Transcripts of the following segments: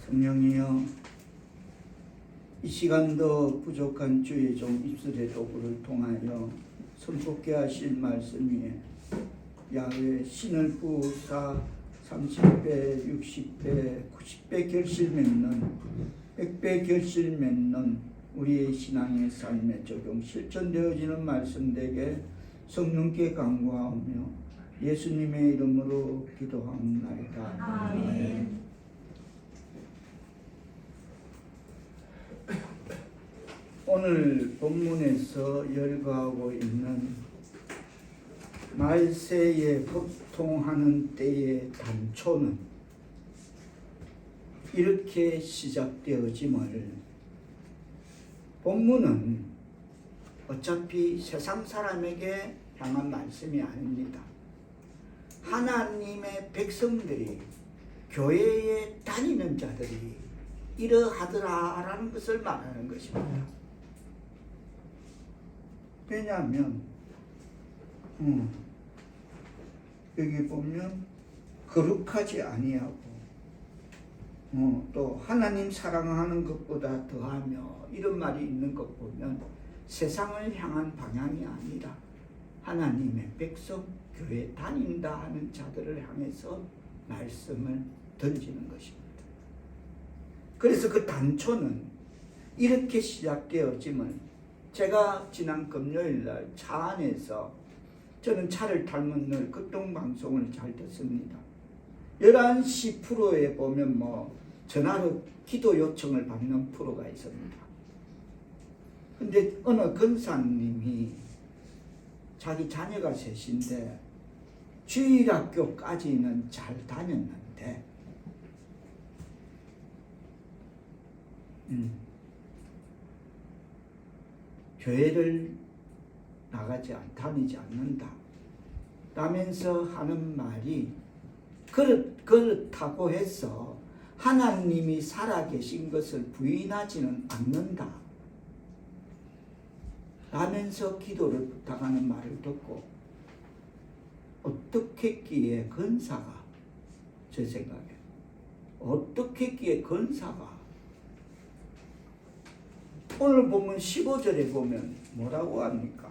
성령이여, 이 시간도 부족한 주의 종 입술의 도구를 통하여 선포케 하실 말씀 위에 야훼 신을 부사 30배, 60배, 90배 결실 맺는 100배 결실 맺는 우리의 신앙의 삶에 적용 실천되어지는 말씀 되게 성령께 간구하며 예수님의 이름으로 기도합니다. 아멘. 오늘 본문에서 열거하고 있는 말세에 고통하는 때의 단초는 이렇게 시작되어짐을, 본문은 어차피 세상 사람에게 향한 말씀이 아닙니다. 하나님의 백성들이, 교회에 다니는 자들이 이러하더라라는 것을 말하는 것입니다. 왜냐하면 여기 보면 거룩하지 아니하고 또 하나님 사랑하는 것보다 더하며 이런 말이 있는 것 보면 세상을 향한 방향이 아니라 하나님의 백성, 교회 다닌다 하는 자들을 향해서 말씀을 던지는 것입니다. 그래서 그 단초는 이렇게 시작되어짐을, 제가 지난 금요일날 차 안에서, 저는 차를 타면 늘 극동방송을 잘 듣습니다. 11시 프로에 보면 전화로 기도 요청을 받는 프로가 있습니다. 근데 어느 권사님이 자기 자녀가 셋인데 주일학교까지는 잘 다녔는데 교회를 다니지 않는다 라면서 하는 말이, 그렇다고 해서 하나님이 살아계신 것을 부인하지는 않는다 라면서 기도를 부탁하는 말을 듣고, 어떻게 했기에 권사가, 제 생각에 어떻게 했기에 권사가, 오늘 보면 15절에 보면 뭐라고 합니까?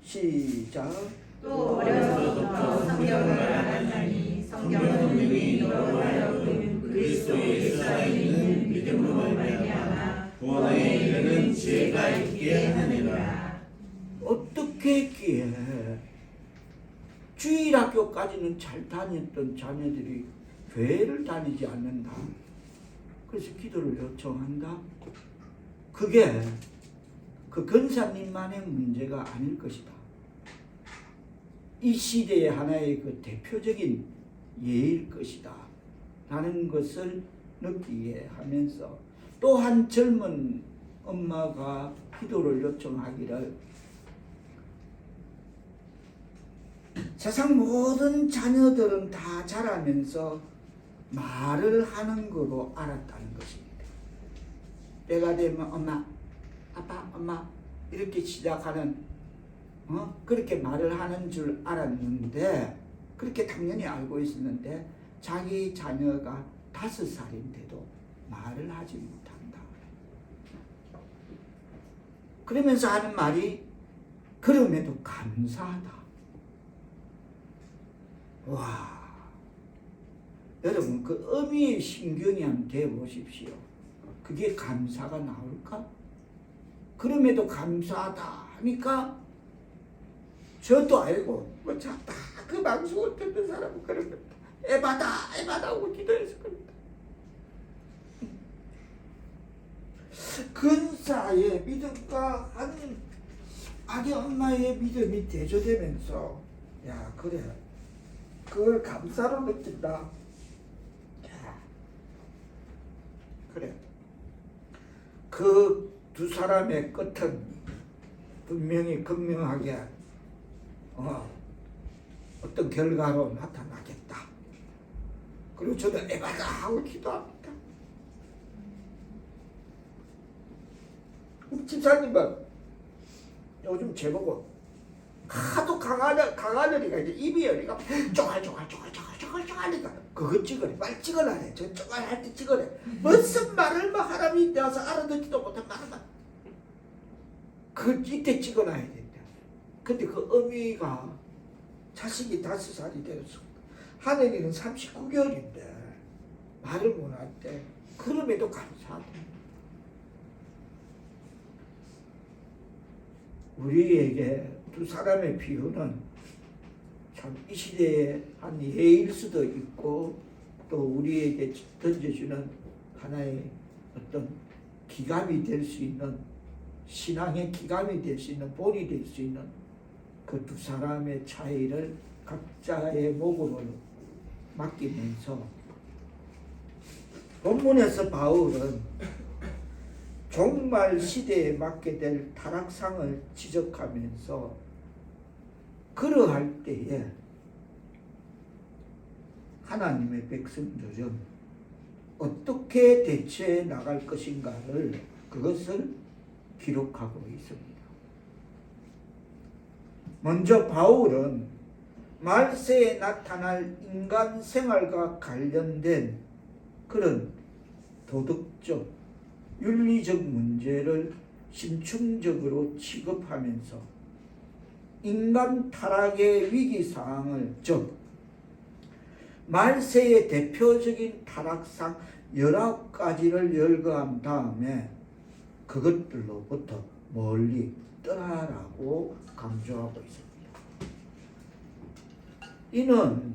시작. 또 어려서부터 성경을 알았나니 성경은 능히 너로 하여금 그리스도 예수 안에 있는 믿음으로 말미암아 구원에 이르는 지혜가 있게 하느니라. 어떻게 했기에 주일학교까지는 잘 다녔던 자녀들이 교회를 다니지 않는다. 그래서 기도를 요청한다. 그게 그 권사님만의 문제가 아닐 것이다. 이 시대의 하나의 그 대표적인 예일 것이다 라는 것을 느끼게 하면서, 또한 젊은 엄마가 기도를 요청하기를, 세상 모든 자녀들은 다 자라면서 말을 하는 거로 알았다는 것입니다. 때가 되면 엄마, 아빠, 엄마 이렇게 시작하는 그렇게 말을 하는 줄 알았는데, 그렇게 당연히 알고 있었는데 자기 자녀가 5살인데도 말을 하지 못한다. 그러면서 하는 말이, 그럼에도 감사하다. 와, 여러분 그 어미의 심경이 한번 대보십시오. 그게 감사가 나올까? 그럼에도 감사하다 하니까, 저도 알고 다 그 방송을 듣는 사람은 그런 겁니다. 에바다 하고 기도해서 그럽니다. 근사의 믿음과 아기 엄마의 믿음이 대조되면서, 야 그래, 그걸 감사로 느낀다. 그래, 그 두 사람의 끝은 분명히 극명하게 어떤 결과로 나타나겠다. 그리고 저도 에바다 하고 기도합니다. 집사님은 요즘 제보고 하도 강하늘이가 이제 입이 열리가 쪼갈쪼갈하니까 그거 찍으래. 빨리 찍으라래. 저 쪼갈할 때 찍으래. 무슨 말을 막 하람이 되어서 알아듣지도 못한 말을 막 그 이때 찍어놔야 된다. 근데 그 어미가 자식이 5살이 되었어. 하늘이는 39개월인데 말을 못할 때 그럼에도 감사하다. 우리에게 두 사람의 비유는 참 이 시대에 한 예일 수도 있고 또 우리에게 던져주는 하나의 어떤 기감이 될 수 있는 신앙의 기감이 될 수 있는 본이 될 수 있는 그 두 사람의 차이를 각자의 목으로 맡기면서 본문에서 바울은 종말 시대에 맞게 될 타락상을 지적하면서 그러할 때에 하나님의 백성들은 어떻게 대처해 나갈 것인가를 그것을 기록하고 있습니다. 먼저 바울은 말세에 나타날 인간 생활과 관련된 그런 도덕적, 윤리적 문제를 심층적으로 취급하면서 인간 타락의 위기사항을, 즉 말세의 대표적인 타락상 19가지를 열거한 다음에 그것들로부터 멀리 떠나라고 강조하고 있습니다. 이는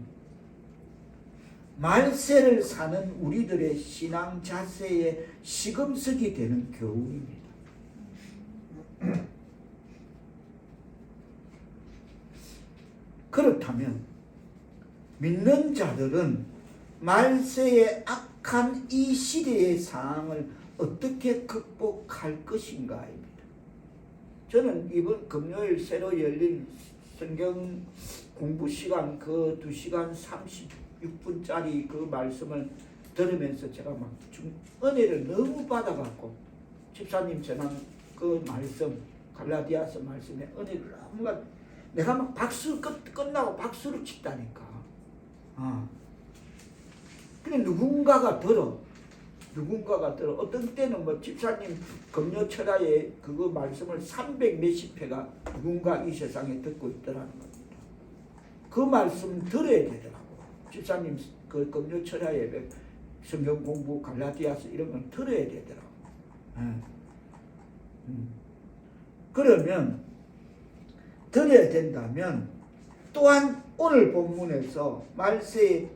말세를 사는 우리들의 신앙 자세에 시금석이 되는 교훈입니다. 그렇다면 믿는 자들은 말세의 악한 이 시대의 상황을 어떻게 극복할 것인가입니다. 저는 이번 금요일 새로 열린 성경 공부 시간 그 2시간 36분짜리 그 말씀을 들으면서 제가 막 은혜를 너무 받아갖고 집사님 전한 그 말씀 갈라디아서 말씀에 은혜를 너무 내가 막 박수 끝나고 박수를 치다니까. 근데 누군가가 들어 어떤 때는 뭐 집사님 금요철야에 그거 말씀을 300 몇십 회가 누군가 이 세상에 듣고 있더라는 겁니다. 그 말씀 들어야 되더라고. 집사님 그 금요철야에 성경 공부 갈라디아서 이런 건 들어야 되더라고. 그러면 들어야 된다면 또한 오늘 본문에서 말세의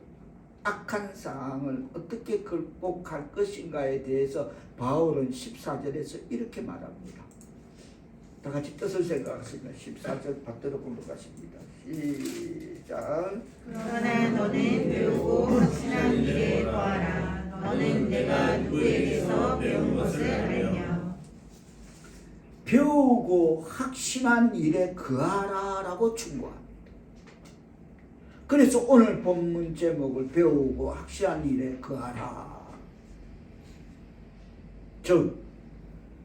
악한 상황을 어떻게 극복할 것인가에 대해서 바울은 14절에서 이렇게 말합니다. 다 같이 뜻을 생각하시면 14절 받들어 공부하십니다. 시작. 그러나 너는 배우고 확신한 일에 거하라. 너는 내가 누구에게서 배운 것을 알냐. 배우고 확신한 일에 거하라라고 충고합니다. 그래서 오늘 본문 제목을 배우고 확신한 일에 거하라. 즉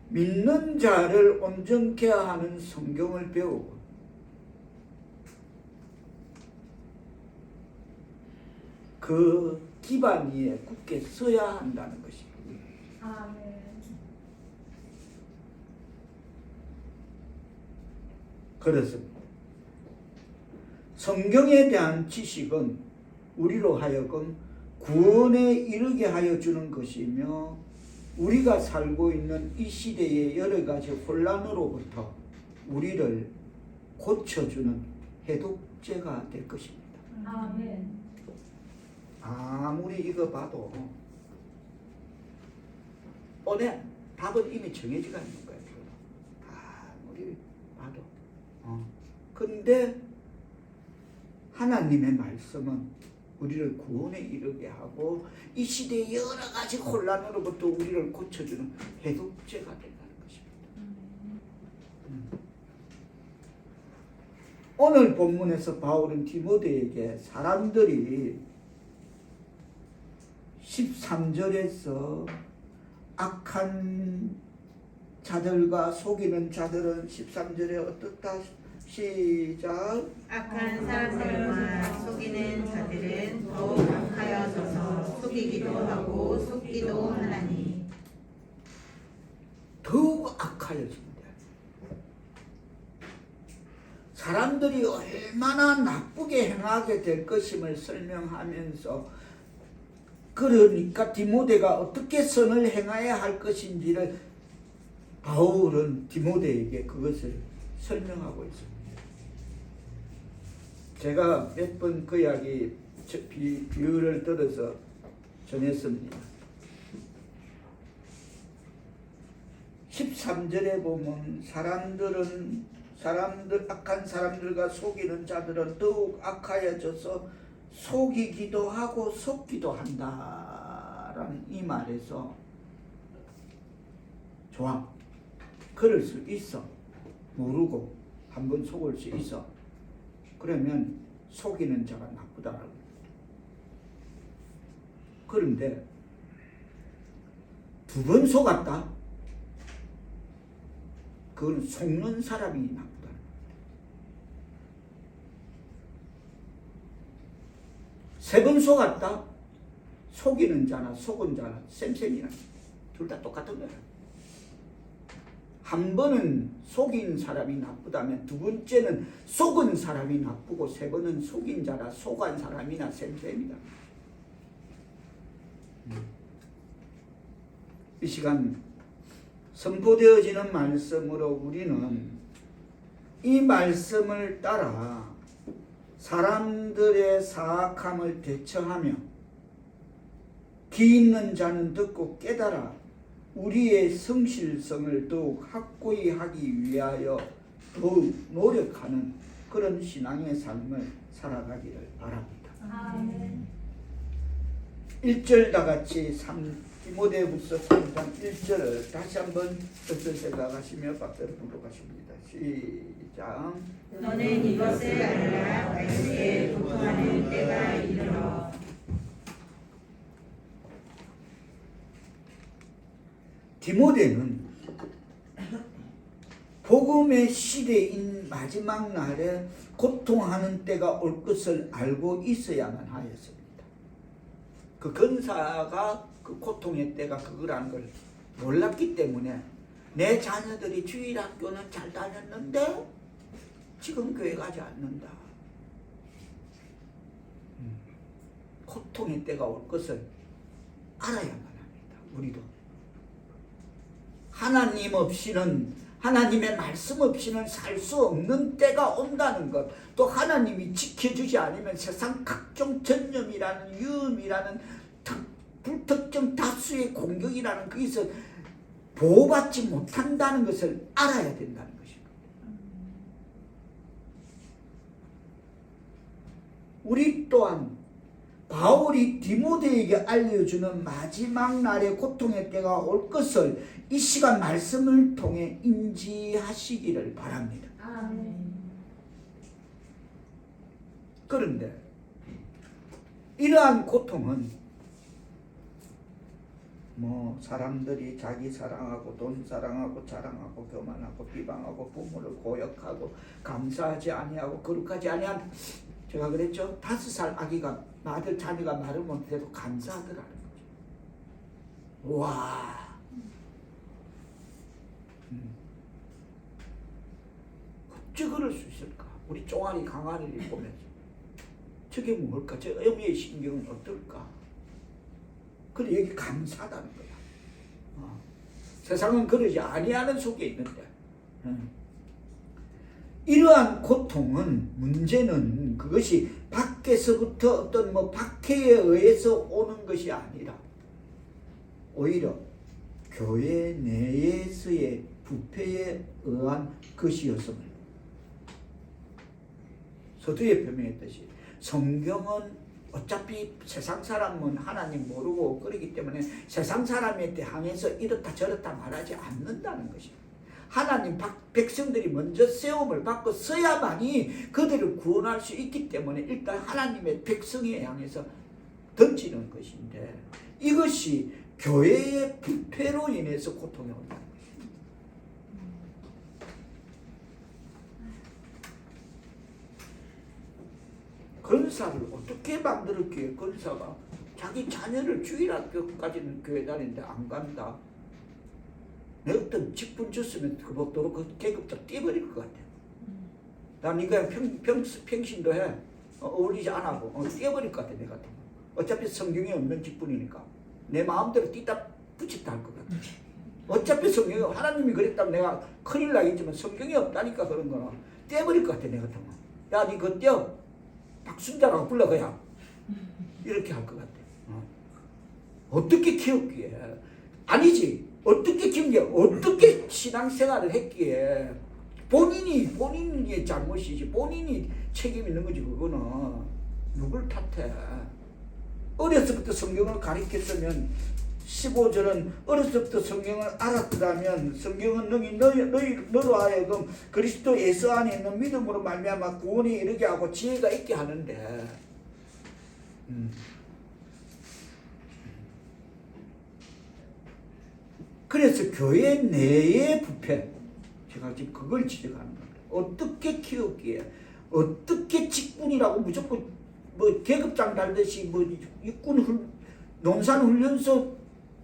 믿는 자를 온전케 하는 성경을 배우고 그 기반 위에 굳게 서야 한다는 것입니다. 아멘. 그렇습니다. 성경에 대한 지식은 우리로 하여금 구원에 이르게 하여 주는 것이며 우리가 살고 있는 이 시대의 여러 가지 혼란으로부터 우리를 고쳐주는 해독제가 될 것입니다. 아멘. 아무리 이거 봐도 오늘 답은 이미 정해지가 있는 거예요. 아무리 봐도. 근데 하나님의 말씀은 우리를 구원에 이르게 하고 이 시대의 여러 가지 혼란으로부터 우리를 고쳐주는 해독제가 된다는 것입니다. 오늘 본문에서 바울은 디모데에게 사람들이 13절에서 악한 자들과 속이는 자들은 13절에 어떻다, 시작. 악한 사람들과 속이는 자들은 더욱 악하여져서 속이기도 하고 속기도 하나니. 더욱 악하여진다. 사람들이 얼마나 나쁘게 행하게 될 것임을 설명하면서, 그러니까 디모데가 어떻게 선을 행해야 할 것인지를 바울은 디모데에게 그것을 설명하고 있습니다. 제가 몇 번 그 이야기 비유를 들어서 전했습니다. 13절에 보면 악한 사람들과 속이는 자들은 더욱 악하여져서 속이기도 하고 속기도 한다라는 이 말에서, 좋아, 그럴 수 있어. 모르고 한번 속을 수 있어. 그러면 속이는 자가 나쁘다라고. 그런데 두 번 속았다? 그건 속는 사람이 나쁘다. 세 번 속았다? 속이는 자나 속은 자나 쌤쌤이야. 둘 다 똑같은 거야. 한 번은 속인 사람이 나쁘다면 두 번째는 속은 사람이 나쁘고 세 번은 속인 자나 속은 사람이나 쌤쌤이다. 이 시간 선포되어지는 말씀으로 우리는 이 말씀을 따라 사람들의 사악함을 대처하며 기 있는 자는 듣고 깨달아 우리의 성실성을 더욱 확고히 하기 위하여 더욱 노력하는 그런 신앙의 삶을 살아가기를 바랍니다. 아멘. 1절 다 같이 디모데후서 3장 1절을 다시 한번 뜻을 생각하시며 박수를 부르겠습니다. 시작. 너는 이것을 알라. 말세에 도통하는 때가 이르러. 디모데는 복음의 시대인 마지막 날에 고통하는 때가 올 것을 알고 있어야만 하였습니다. 그 근사가 그 고통의 때가 그거라는 걸 몰랐기 때문에 내 자녀들이 주일학교는 잘 다녔는데 지금 교회 가지 않는다. 고통의 때가 올 것을 알아야만 합니다. 우리도 하나님 없이는, 하나님의 말씀 없이는 살 수 없는 때가 온다는 것, 또 하나님이 지켜주지 않으면 세상 각종 전염이라는 위험이라는 불특정 다수의 공격이라는 거기서 보호받지 못한다는 것을 알아야 된다는 것입니다. 우리 또한 바울이 디모데에게 알려주는 마지막 날의 고통의 때가 올 것을 이 시간 말씀을 통해 인지하시기를 바랍니다. 아멘. 그런데 이러한 고통은 사람들이 자기 사랑하고 돈 사랑하고 자랑하고 교만하고 비방하고 부모를 고역하고 감사하지 아니하고 거룩하지 아니한, 제가 그랬죠. 5살 아기가 아들 자녀가 말을 못해도 감사하더라는 거죠. 와. 어찌 그럴 수 있을까? 우리 쫑아리 강아리를 보면서 저게 뭘까? 저 어미의 신경은 어떨까? 그래 여기 감사하다는 거야. 세상은 그러지 아니하는 속에 있는데. 이러한 고통은, 문제는 그것이 밖에서부터 어떤 박해에 의해서 오는 것이 아니라 오히려 교회 내에서의 부패에 의한 것이었음을 서두에 표명했듯이, 성경은 어차피 세상 사람은 하나님 모르고 그러기 때문에 세상 사람에 대항해서 이렇다 저렇다 말하지 않는다는 것입니다. 하나님 백성들이 먼저 세움을 받고 서야만이 그들을 구원할 수 있기 때문에 일단 하나님의 백성에 향해서 던지는 것인데, 이것이 교회의 부패로 인해서 고통이 온다는 것입니다. 건사를 어떻게 만들었기에 건사가 자기 자녀를 주일학교까지는 교회 다니는데 안 간다. 내 어떤 직분 줬으면 그것도 그 계급적 떼버릴 것 같아. 난 이거 평신도 해. 어울리지 않아 하고 떼버릴 것 같아. 내가 어차피 성경에 없는 직분이니까 내 마음대로 띠다 붙였다 할 것 같아. 어차피 성경에 하나님이 그랬다면 내가 큰일 나겠지만 성경에 없다니까 그런 거는 떼버릴 것 같아. 내가 같으면 야 니 그거 떼어 박순자라고 불러 그냥 이렇게 할 것 같아. 어떻게 키웠기에 아니지. 어떻게 키운 게 어떻게 신앙생활을 했기에 본인의 잘못이지 본인이 책임 있는 거지. 그거는 누굴 탓해. 어렸을 때 성경을 가르쳤으면 15절은 어렸을 때 성경을 알았더라면 성경은 너로 하여금 그리스도 예수 안에 있는 믿음으로 말미암아 구원에 이르게 하고 지혜가 있게 하는데 그래서 교회 내의 부패 제가 지금 그걸 지적하는 겁니다. 어떻게 키웠기에 어떻게 직분이라고 무조건 뭐 계급장 달듯이 뭐 육군 농산훈련소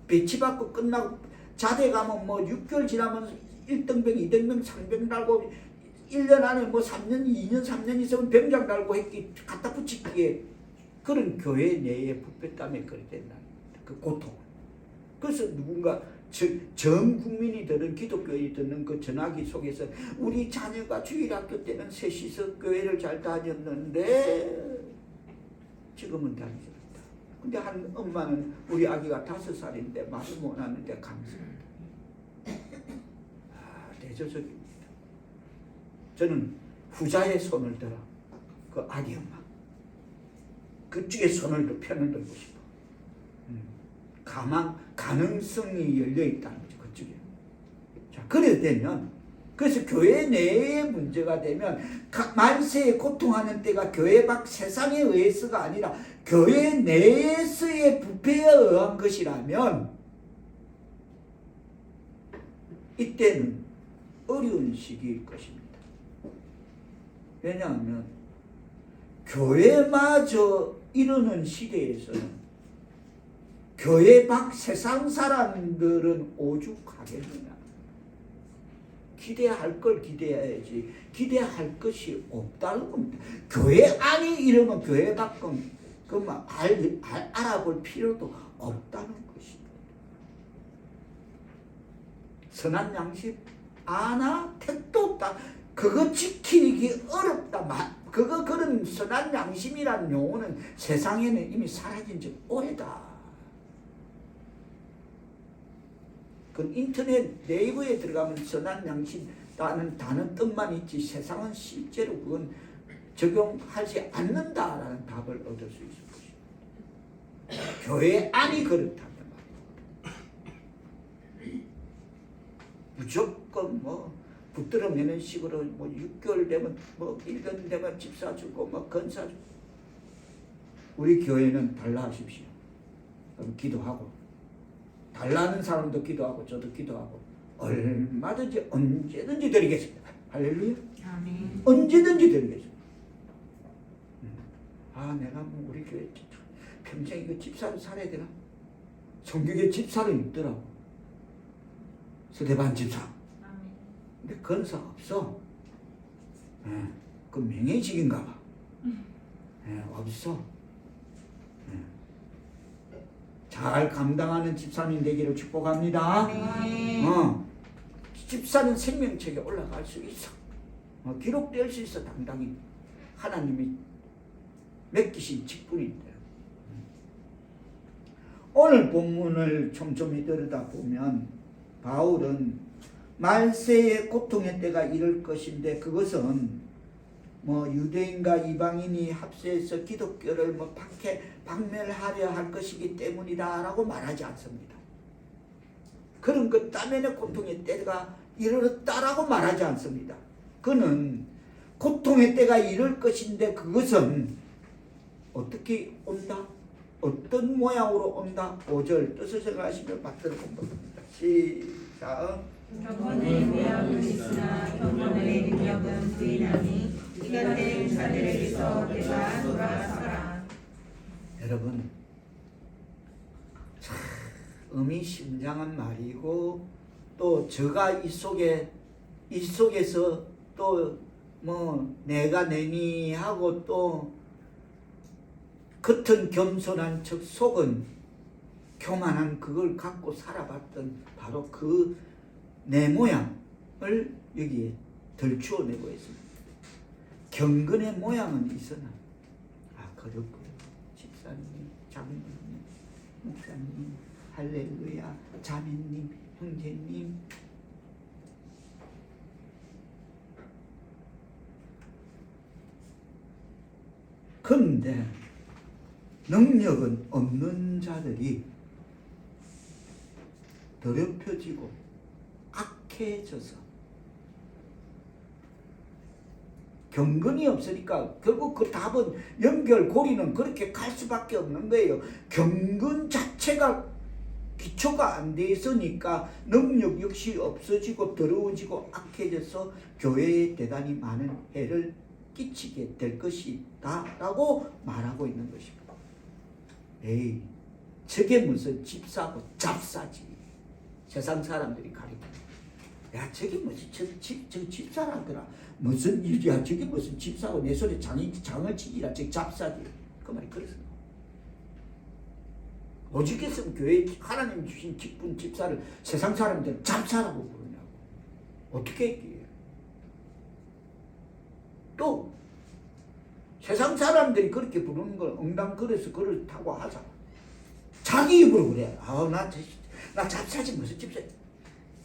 배치받고 끝나고 자대 가면 뭐 6개월 지나면 1등병, 2등병, 3병 달고 1년 안에 뭐 3년, 2년, 3년 있으면 병장 달고 했기 갖다 붙이기에 그런 교회 내의 부패 때문에 그렇게 된다는 겁니다. 그 고통. 그래서 누군가 전 국민이들은 기독교인이 듣는 그 전화기 속에서 우리 자녀가 주일학교 때는 셋이서 교회를 잘 다녔는데 지금은 다니지 않다. 근데 한 엄마는 우리 아기가 5살인데 말을 못하는데 감사합니다. 대조적입니다. 저는 후자의 손을 들어 그 아기 엄마 그쪽에 편을 들고 싶어. 가능성이 열려있다는 거죠. 그쪽에. 자, 그래 되면 그래서 교회 내에 문제가 되면 만세에 고통하는 때가 교회 밖 세상에 의해서가 아니라 교회 내에서의 부패에 의한 것이라면 이때는 어려운 시기일 것입니다. 왜냐하면 교회마저 이루는 시대에서는 교회 밖 세상 사람들은 오죽하겠느냐. 기대할 걸 기대해야지 기대할 것이 없다는 겁니다. 교회 안이 이러면 교회 밖은 그만 알아볼 필요도 없다는 것입니다. 선한 양심 아나 택도 없다. 그거 지키기 어렵다. 그런 선한 양심이라는 용어는 세상에는 이미 사라진 지 오래다. 그 인터넷 네이버에 들어가면 선한 양심이라는 단어 뜻만 있지 세상은 실제로 그건 적용하지 않는다라는 답을 얻을 수 있을 것입니다. 교회 안이 그렇다면 무조건 뭐 붙들어 매는 식으로 뭐 6개월 되면 뭐 1년 되면 집 사주고 뭐 건사 주고 우리 교회는 달라 하십시오. 그럼 기도하고 달라는 사람도 기도하고 저도 기도하고 얼마든지 언제든지 드리겠습니다. 할렐루야. 아멘. 언제든지 드리겠습니다. 내가 뭐 우리 교회 평생 이거 집사를 살아야 되나? 성경에 집사는 있더라고. 스데반 집사. 아멘. 근데 건사 없어. 그 명예직인가 봐. 없어. 잘 감당하는 집사님 되기를 축복합니다. 집사는 생명책에 올라갈 수 있어. 기록될 수 있어. 당당히 하나님이 맡기신 직분인데 오늘 본문을 촘촘히 들여다보면 바울은 말세의 고통의 때가 이를 것인데 그것은 뭐 유대인과 이방인이 합세해서 기독교를 뭐 박멸하려 할 것이기 때문이다라고 말하지 않습니다. 그런 것 때문에 고통의 때가 이르렀다라고 말하지 않습니다. 그는 고통의 때가 이를 것인데 그것은 어떻게 온다? 어떤 모양으로 온다? 5절 뜻을 생각하시며 받들어 본답니다. 시작. 경건의 배역은 있으나 경건의 능력은 부인하니 시간 된 자들에게서 내가 돌아서라. 여러분, 참 의미심장한 말이고, 또 저가 이 속에서 또 뭐 내가 내니 하고 또 겉은 겸손한 척 속은 교만한 그걸 갖고 살아봤던 바로 그 내 모양을 여기에 덜추어내고 있습니다. 경건의 모양은 있으나 그렇고요. 집사님, 장로님, 목사님, 할렐루야, 자매님, 형제님, 그런데 능력은 없는 자들이 더럽혀지고 악해져서 경건이 없으니까 결국 그 답은 연결고리는 그렇게 갈 수밖에 없는 거예요. 경건 자체가 기초가 안 돼 있으니까 능력 역시 없어지고 더러워지고 악해져서 교회에 대단히 많은 해를 끼치게 될 것이다 라고 말하고 있는 것입니다. 에이, 저게 무슨 집사고 잡사지. 세상 사람들이 가리켜. 야, 저게 무슨 저 집사라더라. 무슨 일이야. 저게 무슨 집사고 내 손에 장을 치기라. 저게 잡사지. 그 말이 그래서. 오직했으면 교회에 하나님 주신 기쁜 집사를 세상 사람들은 잡사라고 부르냐고. 어떻게 했기에. 또 세상 사람들이 그렇게 부르는 걸 엉당거려서 그렇다고 하잖아. 자기 입으로 그래. 나 잡사지 무슨 집사.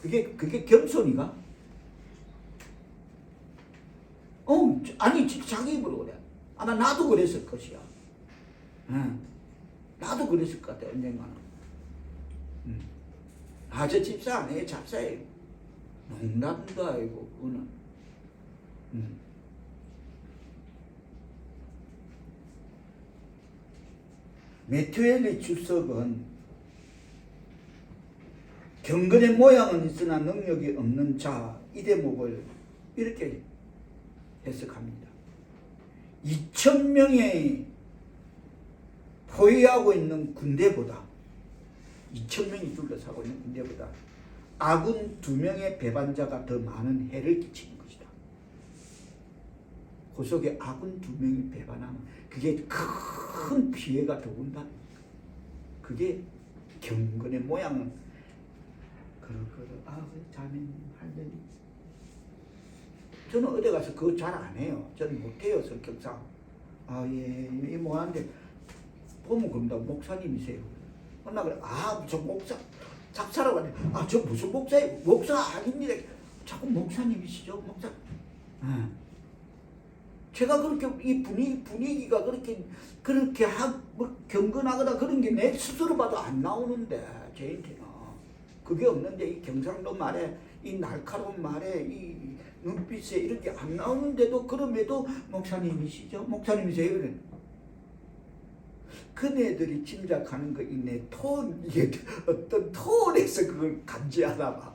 그게 겸손이가? 아니 자기 입으로 그래. 아마 나도 그랬을 것이야. 나도 그랬을 것 같아 언젠가는. 저 집사 아니에요. 잡사예요. 농담도 아니고 그거는. 메투엘리 주석은 경건의 모양은 있으나 능력이 없는 자, 이 대목을 이렇게 해석합니다. 2,000명의 포위하고 있는 군대보다 2,000명이 둘러싸고 있는 군대보다 아군 2명의 배반자가 더 많은 해를 끼치는 것이다. 그 속에 아군 2명이 배반하면 그게 큰 피해가 더군다. 그게 경건의 모양은 자매님 할머니. 저는 어디 가서 그거 잘 안 해요. 저는 못해요 성격상. 이 뭐하는데 보면 그런다. 목사님이세요. 나 그래. 저 목사 잡사라고 하네. 저 무슨 목사예요? 목사 아닙니다. 자꾸 목사님이시죠 목사. 제가 그렇게 이 분위기가 그렇게 경건하거나 그런 게 내 스스로 봐도 안 나오는데 저한테는 그게 없는데 이 경상도 말에 이 날카로운 말에 이 눈빛에 이런 게 안 나오는데도 그럼에도 목사님이시죠? 목사님이세요? 그래. 그네들이 짐작하는 거 이내 톤 이게 어떤 톤에서 그걸 감지하나 봐.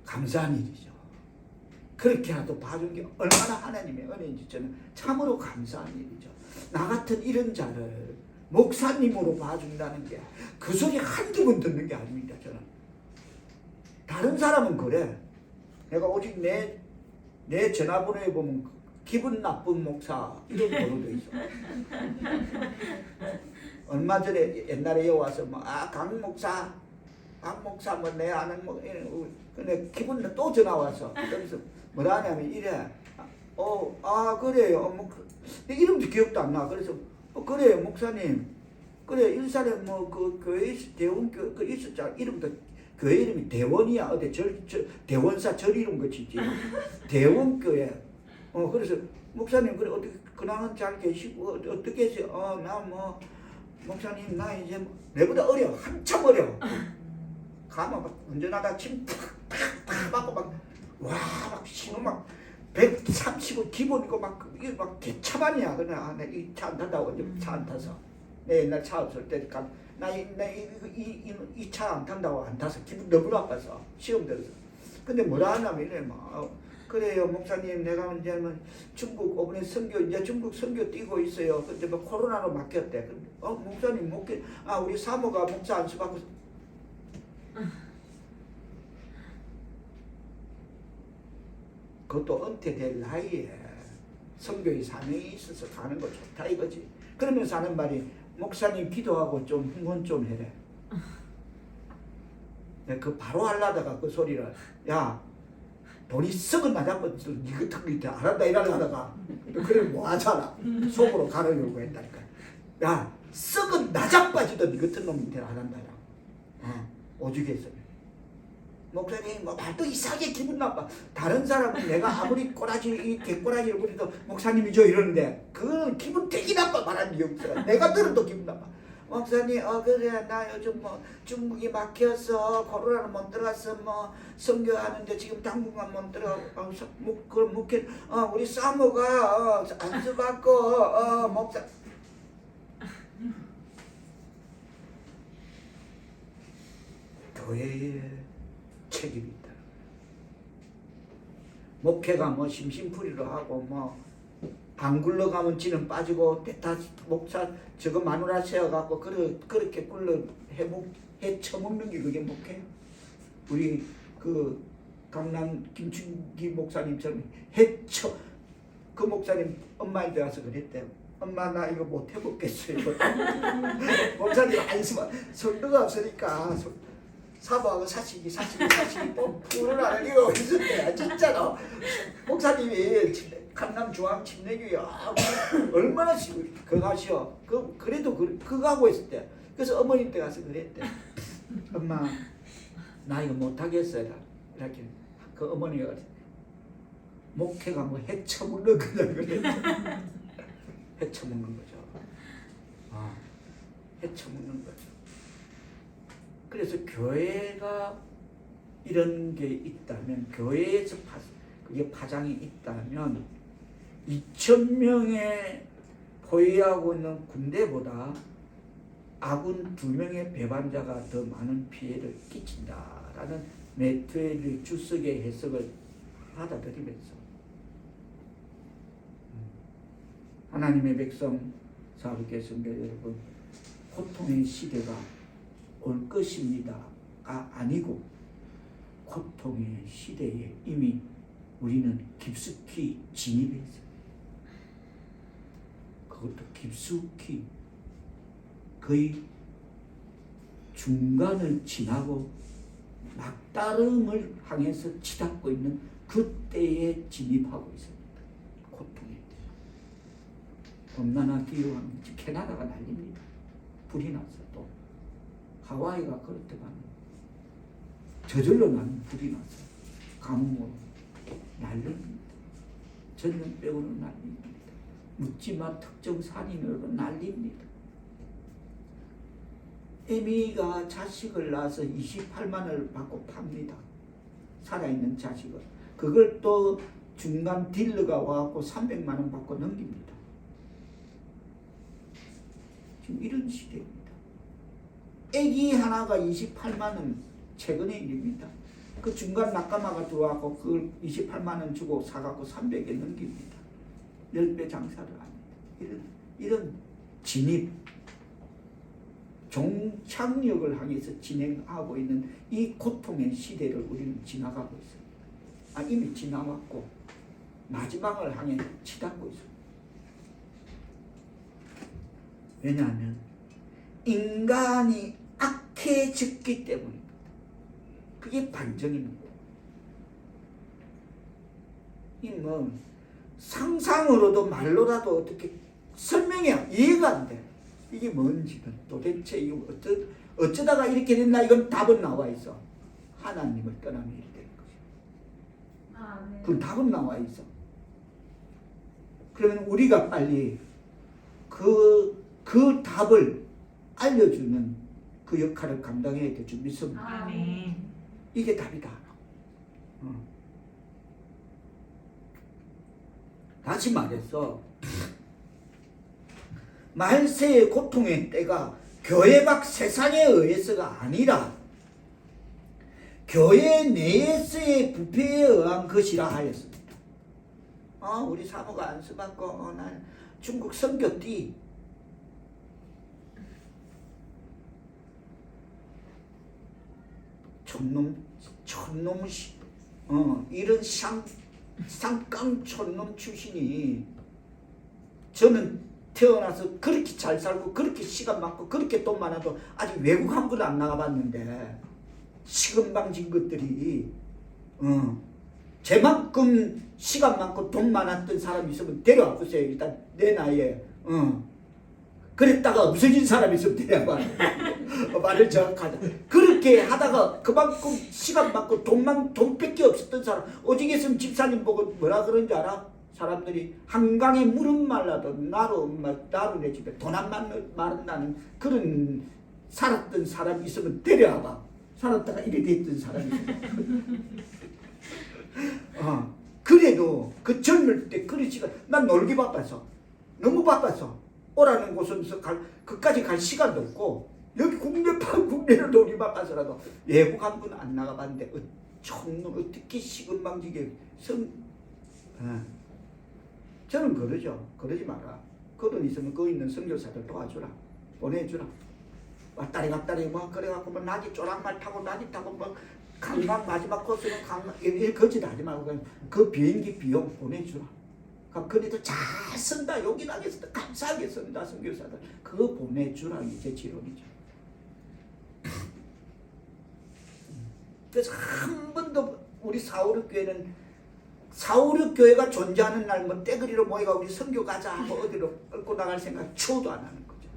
감사한 일이죠. 그렇게라도 봐준 게 얼마나 하나님의 은혜인지 저는 참으로 감사한 일이죠. 나 같은 이런 자를 목사님으로 봐준다는 게 그 소리 한두 번 듣는 게 아닙니다. 저는 다른 사람은 그래. 내가 오직 내 전화번호에 보면 기분 나쁜 목사 이런 번호도 있어. 얼마 전에 옛날에 와서 강 목사 뭐 내 아는 뭐 근데 기분 또 전화 와서 그래서 뭐라 하냐면 이래. 그래요. 내 이름도 기억도 안 나. 그래서 그래요 목사님. 그래 일산에 뭐 그 교회 대원교 그 있었잖아. 이름도 교회 이름이 대원이야. 어디 대원사 절 이름 거치지. 대원교회. 그래서 목사님 그래 어떻게 근황은 잘 계시고 어떻게 계세요? 나 뭐 목사님 나 이제 내보다 어려. 한참 어려. 가면 막 운전하다 침 탁탁탁 맞고 막 신호 막 130은 기본이고 이게 막 개차반이야. 그냥 이 차 안 탄다고 이제 차 안 타서 내 옛날 차 없을 때 이 차 안 탄다고 안 타서 기분 너무 나빠서 시험 들어서. 근데 뭐라 하냐면 이래 그래요 목사님 내가 이제는 중국 이번에 선교 이제 중국 선교 뛰고 있어요. 근데 뭐 코로나로 막혔대. 근데 목사님 목회 우리 사모가 목사 안수받고 그것도 은퇴될 나이에 선교의 사명이 있어서 가는 거 좋다 이거지. 그러면서 하는 말이 목사님 기도하고 좀 흥원 좀 해래. 그 바로 하려다가 그 소리를 야 돈이 썩은 나자고 니 같은 거 알았다 이러려다가 그래 뭐 하잖아. 속으로 가르려고 했다니까. 야 썩은 나자빠지도 니 같은 놈한테 안 한다. 오죽했어. 목사님 뭐 말도 이상하게 기분 나빠. 다른 사람은 내가 아무리 꼬라지 이 개꼬라지를 부려도 목사님이죠 이러는데 그건 기분 되게 나빠 말하는 게 없어. 내가 들어도 기분 나빠. 목사님 그래 나 요즘 뭐 중국이 막혀서 코로나는 못 들어갔어 뭐 선교하는데 지금 당분간 못 들어 그럼 목회 우리 사모가 안수받고 목사 교회에 책임이 있다. 목회가 뭐 심심풀이로 하고 뭐 안 굴러가면 지는 빠지고 대타 목사 저거 마누라 세워갖고 그렇게 굴러 해쳐먹는 게 그게 목회. 우리 그 강남 김춘기 목사님처럼 그 목사님 엄마한테 가서 그랬대요. 엄마 나 이거 못 해먹겠어요. 목사님 안심만 손도가 없으니까 사모하고 사시기 또 불을 안 하려고 했을 진짜로 목사님이 강남 중앙 침례교회 얼마나 그거 하시오. 그래도 그거 하고 있을 때 그래서 어머님 때 가서 그랬대. 엄마 나 이거 못하겠어요. 이렇게 그 어머니가 목회가 뭐 해쳐먹는 거냐 그래. 해쳐먹는 거죠. 해쳐먹는 거죠. 그래서 교회가 이런 게 있다면 교회에서 그게 파장이 있다면 2,000명의 포위하고 있는 군대보다 아군 2명의 배반자가 더 많은 피해를 끼친다라는 매트웰리 주석의 해석을 받아들이면서 하나님의 백성 사부의 성도 여러분 고통의 시대가 올 것입니다가 아니고 고통의 시대에 이미 우리는 깊숙이 진입했어요. 그것도 깊숙이 거의 중간을 지나고 막다름을 향해서 치닫고 있는 그때에 진입하고 있습니다. 고통의 때. 온난화 기후하면 캐나다가 난립니다. 불이 나서 또 하와이가 그렇다면 저절로 나는 불이 나서 가뭄으로 난립니다. 전염병으로 난립니다. 묻지마 특정 산인으로 난립니다. 애미가 자식을 낳아서 28만원을 받고 팝니다. 살아있는 자식을. 그걸 또 중간 딜러가 와갖고 300만원 받고 넘깁니다. 지금 이런 시대입니다. 애기 하나가 28만원 최근의 일입니다. 그 중간 낙가마가 들어와서 그걸 28만원 주고 사갖고 300에 넘깁니다. 10배 장사를 합니다. 이런 진입, 종착역을 향해서 진행하고 있는 이 고통의 시대를 우리는 지나가고 있습니다. 이미 지나왔고 마지막을 향해 치닫고 있습니다. 왜냐하면 인간이 악해졌기 때문입니다. 그게 반정입니다. 이 뭐 상상으로도 말로라도 어떻게 설명해 이해가 안 돼. 이게 뭔지는 도대체 이거 어쩌다가 이렇게 됐나 이건 답은 나와 있어. 하나님을 떠나면 이렇게 되는 것이야. 네. 그럼 답은 나와 있어. 그러면 우리가 빨리 그 답을 알려주는 그 역할을 감당해야 될 줄 믿습니다. 아멘. 이게 답이다. 다시 말해서 말세의 고통의 때가 교회 밖 세상에 의해서가 아니라 교회 내에서의 부패에 의한 것이라 하였습니다. 우리 사모가 안쓰받고 난 중국 선교띠. 촌놈 이런 쌍깡 촌놈 출신이 저는 태어나서 그렇게 잘 살고 그렇게 시간 많고 그렇게 돈 많아도 아직 외국 한 번도 안 나가봤는데 시금방진 것들이 제만큼 시간 많고 돈 많았던 사람이 있으면 데려와 보세요. 일단 내 나이에 그랬다가 없어진 사람이 있으면 데려와 말을 정확하다. 그렇게 하다가 그만큼 시간 많고 돈밖에 없었던 사람 오직했으면 집사님 보고 뭐라 그런지 알아? 사람들이 한강에 물은 말라도 나로 내 집에 돈 안 마른다는 그런 살았던 사람이 있으면 데려와봐. 살았다가 이래 됐던 사람이 그래도 그 젊을 때 그러지가 난 놀기 바빠서 너무 바빠서 오라는 곳은 그까지 갈 시간도 없고 여기 국내로 놀기 바빠서라도 외국 한 번 안 나가봤는데 어떻게 시금방지게 저는 그러죠. 그러지 마라. 그돈 있으면 그 있는 선교사들 도와주라. 보내주라. 왔다리 갔다리 그래갖고 나지 쪼락말 타고 나지 타고 강강 마지막 코스는 강강 거짓 하지 말고 그 비행기 비용 보내주라. 그럼 그래도 잘 쓴다. 용기나게 쓴다. 감사하게 쓴다. 선교사들 그거 보내주라. 이제 지론이죠. 그래서 한 번도 우리 456교회는 456교회가 존재하는 날 뭐 떼거리로 모여가 우리 선교 가자 하고 어디로 끌고 나갈 생각 추호도 안 하는 거죠.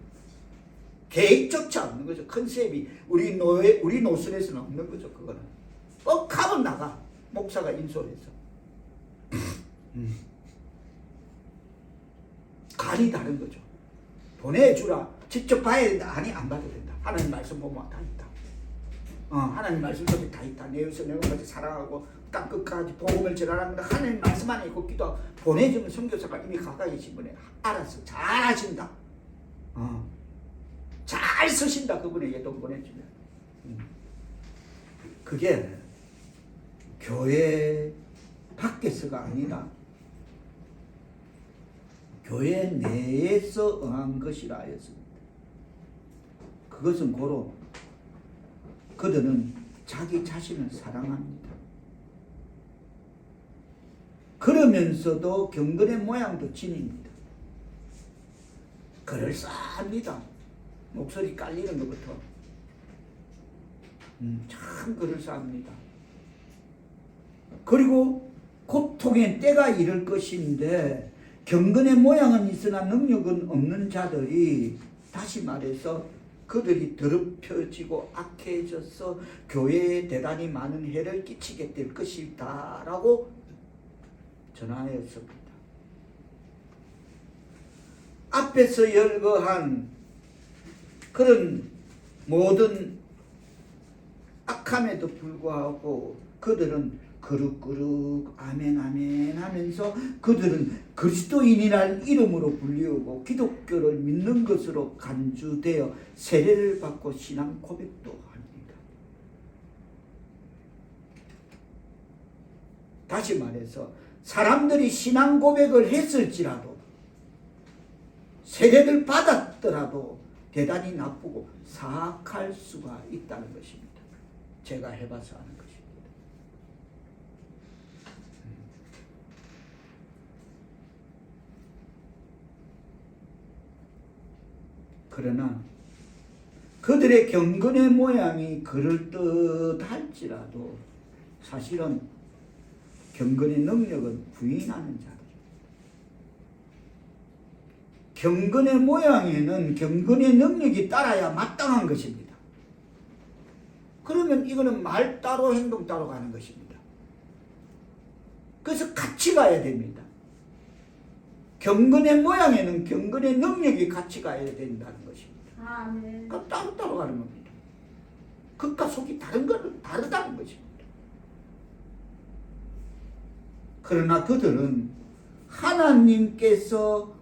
계획조차 없는 거죠. 컨셉이 우리 노선에서는 없는 거죠. 그거는 가면 나가. 목사가 인솔해서 간이 다른 거죠. 보내주라. 직접 봐야 된다. 아니 안 봐도 된다. 하나님 말씀 보면 다 있다. 하나님 말씀 속에 다 있다. 내 여서 내가 같이 사랑하고 땅 끝까지 복음을 전하는데 하나님 말씀 안에 있고 기도 보내주면 선교사가 이미 가까이 계신 분이 알아서 잘 하신다. 잘 쓰신다. 그분에게 돈 보내주면. 그게 교회 밖에서가 아니라 교회 내에서 응한 것이라 하였습니다. 그것은 고로 그들은 자기 자신을 사랑합니다. 그러면서도 경건의 모양도 지닙니다. 그럴싸합니다. 목소리 깔리는 것부터 참 그럴싸합니다. 그리고 고통의 때가 이를 것인데 경건의 모양은 있으나 능력은 없는 자들이 다시 말해서 그들이 더럽혀지고 악해져서 교회에 대단히 많은 해를 끼치게 될 것이다 라고 전하였습니다. 앞에서 열거한 그런 모든 악함에도 불구하고 그들은 그룹 아멘 아멘 하면서 그들은 그리스도인이라는 이름으로 불리우고 기독교를 믿는 것으로 간주되어 세례를 받고 신앙 고백도 합니다. 다시 말해서 사람들이 신앙 고백을 했을지라도 세례를 받았더라도 대단히 나쁘고 사악할 수가 있다는 것입니다. 제가 해봐서 아는 것입니다. 그러나 그들의 경건의 모양이 그럴듯할지라도 사실은 경건의 능력은 부인하는 자들. 경건의 모양에는 경건의 능력이 따라야 마땅한 것입니다. 그러면 이거는 말 따로 행동 따로 가는 것입니다. 그래서 같이 가야 됩니다. 경건의 모양에는 경건의 능력이 같이 가야 된다는 것입니다. 그러니까 따로따로 가는 겁니다. 겉과 속이 다른 거는 다르다는 것입니다. 그러나 그들은 하나님께서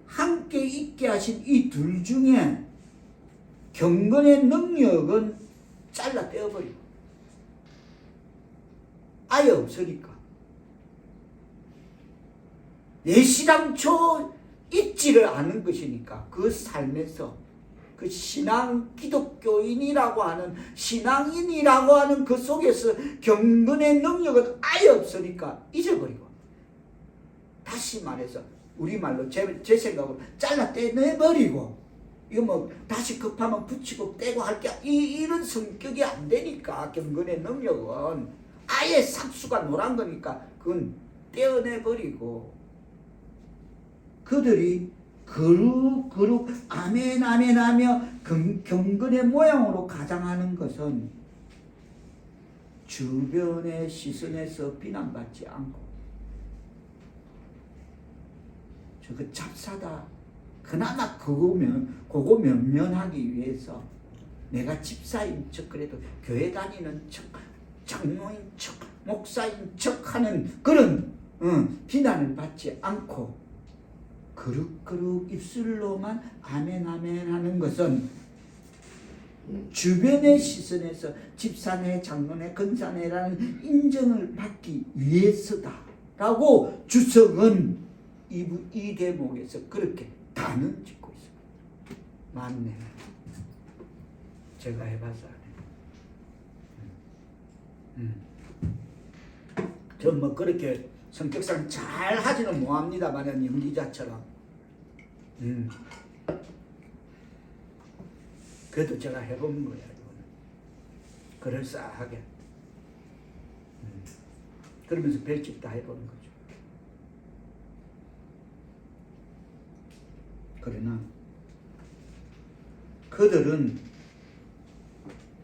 함께 있게 하신 이 둘 중에 경건의 능력은 잘라 떼어버리고 아예 없으니까 내 신앙초 잊지를 않은 것이니까 그 삶에서 그 신앙 기독교인이라고 하는 신앙인이라고 하는 그 속에서 경건의 능력은 아예 없으니까 잊어버리고 다시 말해서 우리말로 제 생각으로 잘라 떼내버리고 이거 뭐 다시 급하면 붙이고 떼고 할 게 이런 성격이 안 되니까 경건의 능력은 아예 삭수가 노란 거니까 그건 떼어내버리고 그들이 그룹 아멘 아멘 하며 경건의 모양으로 가장하는 것은 주변의 시선에서 비난받지 않고 저거 잡사다 그나마 그거 면면하기 위해서 내가 집사인 척 그래도 교회 다니는 척 장로인 척 목사인 척 하는 그런 비난을 받지 않고 그룹 입술로만 아멘 아멘 하는 것은 주변의 시선에서 집사네 장로네 권사네라는 인정을 받기 위해서다라고 주석은 이 대목에서 그렇게 단은 짓고 있습니다. 맞네. 제가 해봐서 안 해. 전 뭐 그렇게 성격상 잘 하지는 못합니다만은 연기자처럼 그래도 제가 해보는 거야. 이거는 그럴싸하게 그러면서 별짓 다 해보는 거죠. 그러나 그들은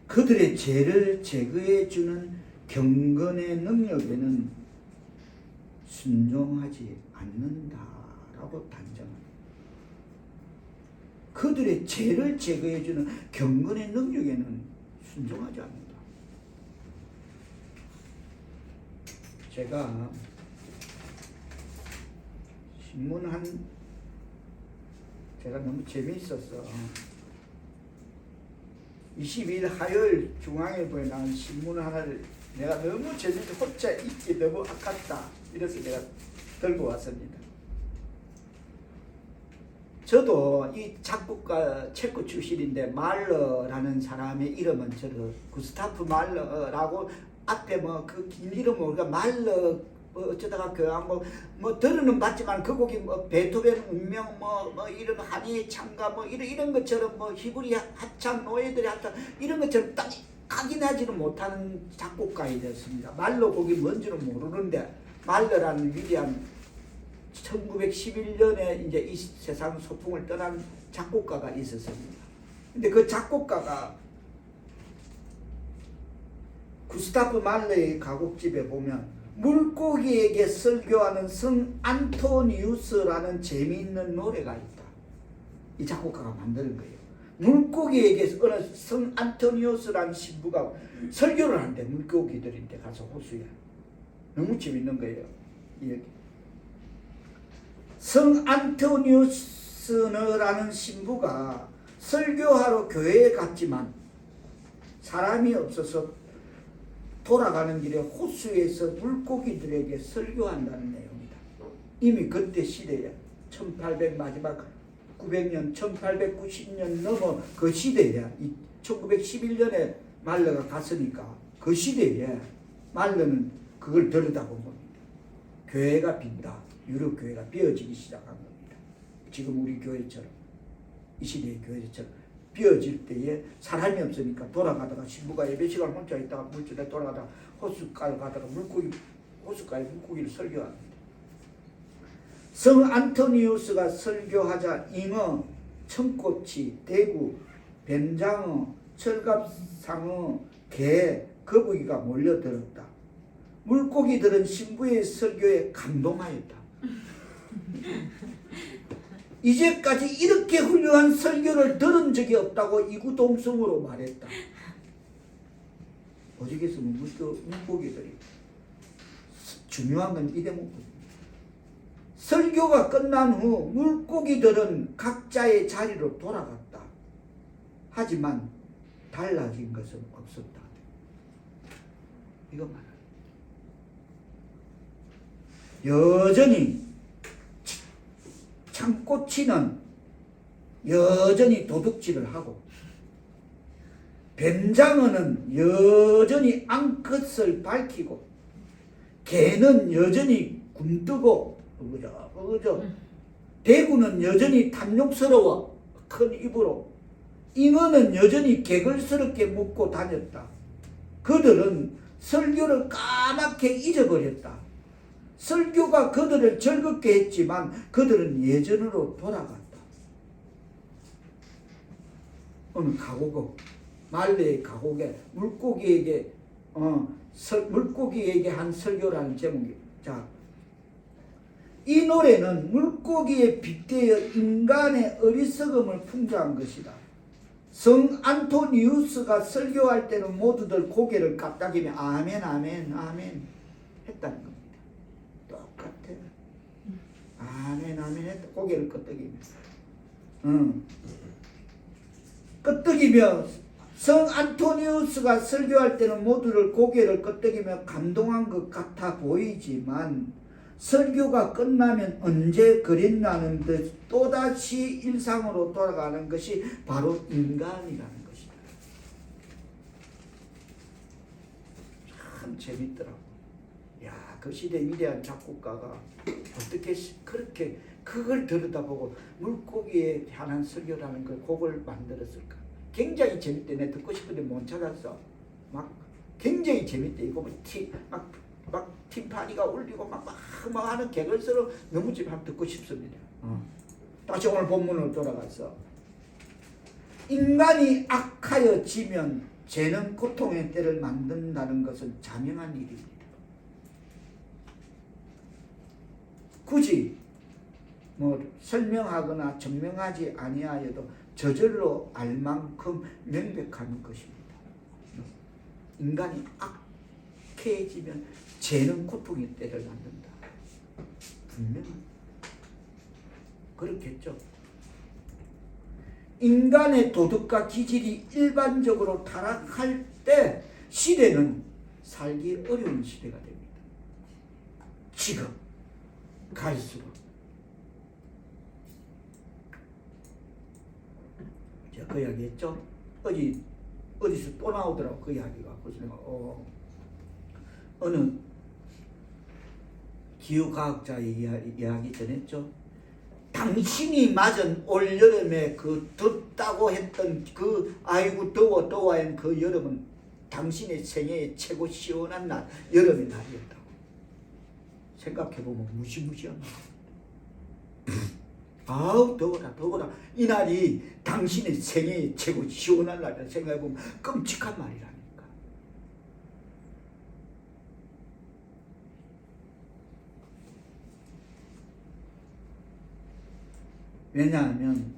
그들의 죄를 제거해 주는 경건의 능력에는 순종하지 않는다라고 단정합니다. 그들의 죄를 제거해 주는 경건의 능력에는 순종하지 않는다. 제가 신문 제가 너무 재미있었어. 22일 화요일 중앙일보에 나온 신문 하나를 내가 너무 재미있게 혼자 읽기 너무 아깝다 이래서 내가 들고 왔습니다. 저도 이 작곡가 체코 출신인데 말러라는 사람의 이름은 저도 구스타프 말러라고 앞에 뭐 그 긴 이름 우리가 말러 어쩌다가 교양 뭐 들으는 봤지만 그 곡이 뭐 베토벤 운명 뭐 이런 한의의 창가 뭐 이런 것처럼 뭐 히브리 합창 노예들의 합창 이런 것처럼 딱 확인하지는 못하는 작곡가이 됐습니다. 말러 곡이 뭔지는 모르는데 말러라는 위대한 1911년에 이제 이 세상 소풍을 떠난 작곡가가 있었습니다. 근데 그 작곡가가 구스타프 말러의 가곡집에 보면 물고기에게 설교하는 성 안토니우스라는 재미있는 노래가 있다. 이 작곡가가 만드는 거예요. 물고기에게 어느 성 안토니우스라는 신부가 설교를 하는데 물고기들인데 가서 호수에 너무 재밌는 거예요. 이 얘기. 성 안토니우스라는 신부가 설교하러 교회에 갔지만 사람이 없어서 돌아가는 길에 호수에서 물고기들에게 설교한다는 내용이다. 이미 그때 시대에 1800 마지막 900년 1890년 넘어 그 시대에 1911년에 말러가 갔으니까 그 시대에 말러는 그걸 들여다본 겁니다. 교회가 빈다. 유럽 교회가 비어지기 시작한 겁니다. 지금 우리 교회처럼 이 시대의 교회처럼 비어질 때에 사람이 없으니까 돌아가다가 신부가 예배 시간 혼자 있다가 물줄에 돌아가다가 호숫가에 가다가 호숫가에 물고기를 설교합니다. 성 안토니우스가 설교하자 잉어, 청꼬치, 대구, 뱀장어, 철갑상어, 개, 거북이가 몰려들었다. 물고기들은 신부의 설교에 감동하였다. 이제까지 이렇게 훌륭한 설교를 들은 적이 없다고 이구동성으로 말했다. 오직에서 물고기들이 중요한 건 이 대목입니다. 설교가 끝난 후 물고기들은 각자의 자리로 돌아갔다. 하지만 달라진 것은 없었다. 이거 말이야. 여전히 꼬치는 여전히 도둑질을 하고 뱀장어는 여전히 앙컷을 밝히고 개는 여전히 굼뜨고 그죠? 대구는 여전히 탐욕스러워 큰 입으로 잉어는 여전히 개걸스럽게 묻고 다녔다. 그들은 설교를 까맣게 잊어버렸다. 설교가 그들을 즐겁게 했지만 그들은 예전으로 돌아갔다. 어느 가곡 말레의 가곡에 물고기에게 한 설교라는 제목이. 자, 이 노래는 물고기에 빗대어 인간의 어리석음을 풍자한 것이다. 성 안토니우스가 설교할 때는 모두들 고개를 까딱이며 아멘 아멘 아멘 했다는 겁니다. 똑같아. 아멘 아멘 했다. 고개를 끄덕이며 끄덕이며 성 안토니우스가 설교할 때는 모두를 고개를 끄덕이며 감동한 것 같아 보이지만 설교가 끝나면 언제 그랬나는 듯 또다시 일상으로 돌아가는 것이 바로 인간이라는 것이다. 참 재밌더라고. 야, 그 시대 위대한 작곡가가 어떻게 그렇게 그걸 들여다보고 물고기에 향한 설교라는 걸 곡을 만들었을까? 굉장히 재밌대. 내가 듣고 싶은데 못 찾았어. 막 굉장히 재밌대. 이거 막 팀파니가 울리고 막 하는 개걸스러워. 너무 좀 한번 듣고 싶습니다. 다시 오늘 본문으로 돌아가서 인간이 악하여 지면 죄는 고통의 때를 만든다는 것은 자명한 일입니다. 굳이 뭐 설명하거나 증명하지 아니하여도 저절로 알 만큼 명백한 것입니다. 인간이 악해지면 죄는 고통의 때를 만든다. 분명히 그렇겠죠. 인간의 도덕과 기질이 일반적으로 타락할 때 시대는 살기 어려운 시대가 됩니다. 지금 갈수록 제가 그 이야기 했죠. 어디서 또 나오더라고 그 이야기가. 그래서 내가 어느 기후과학자의 이야기 전했죠. 당신이 맞은 올여름에 그 덥다고 했던 그 아이고 더워한 그 여름은 당신의 생애의 최고 시원한 날, 여름의 날이었다고. 생각해보면 무시무시한 아우 더워라 이 날이 당신의 생애의 최고 시원한 날이라 생각해보면 끔찍한 말이라니까. 왜냐하면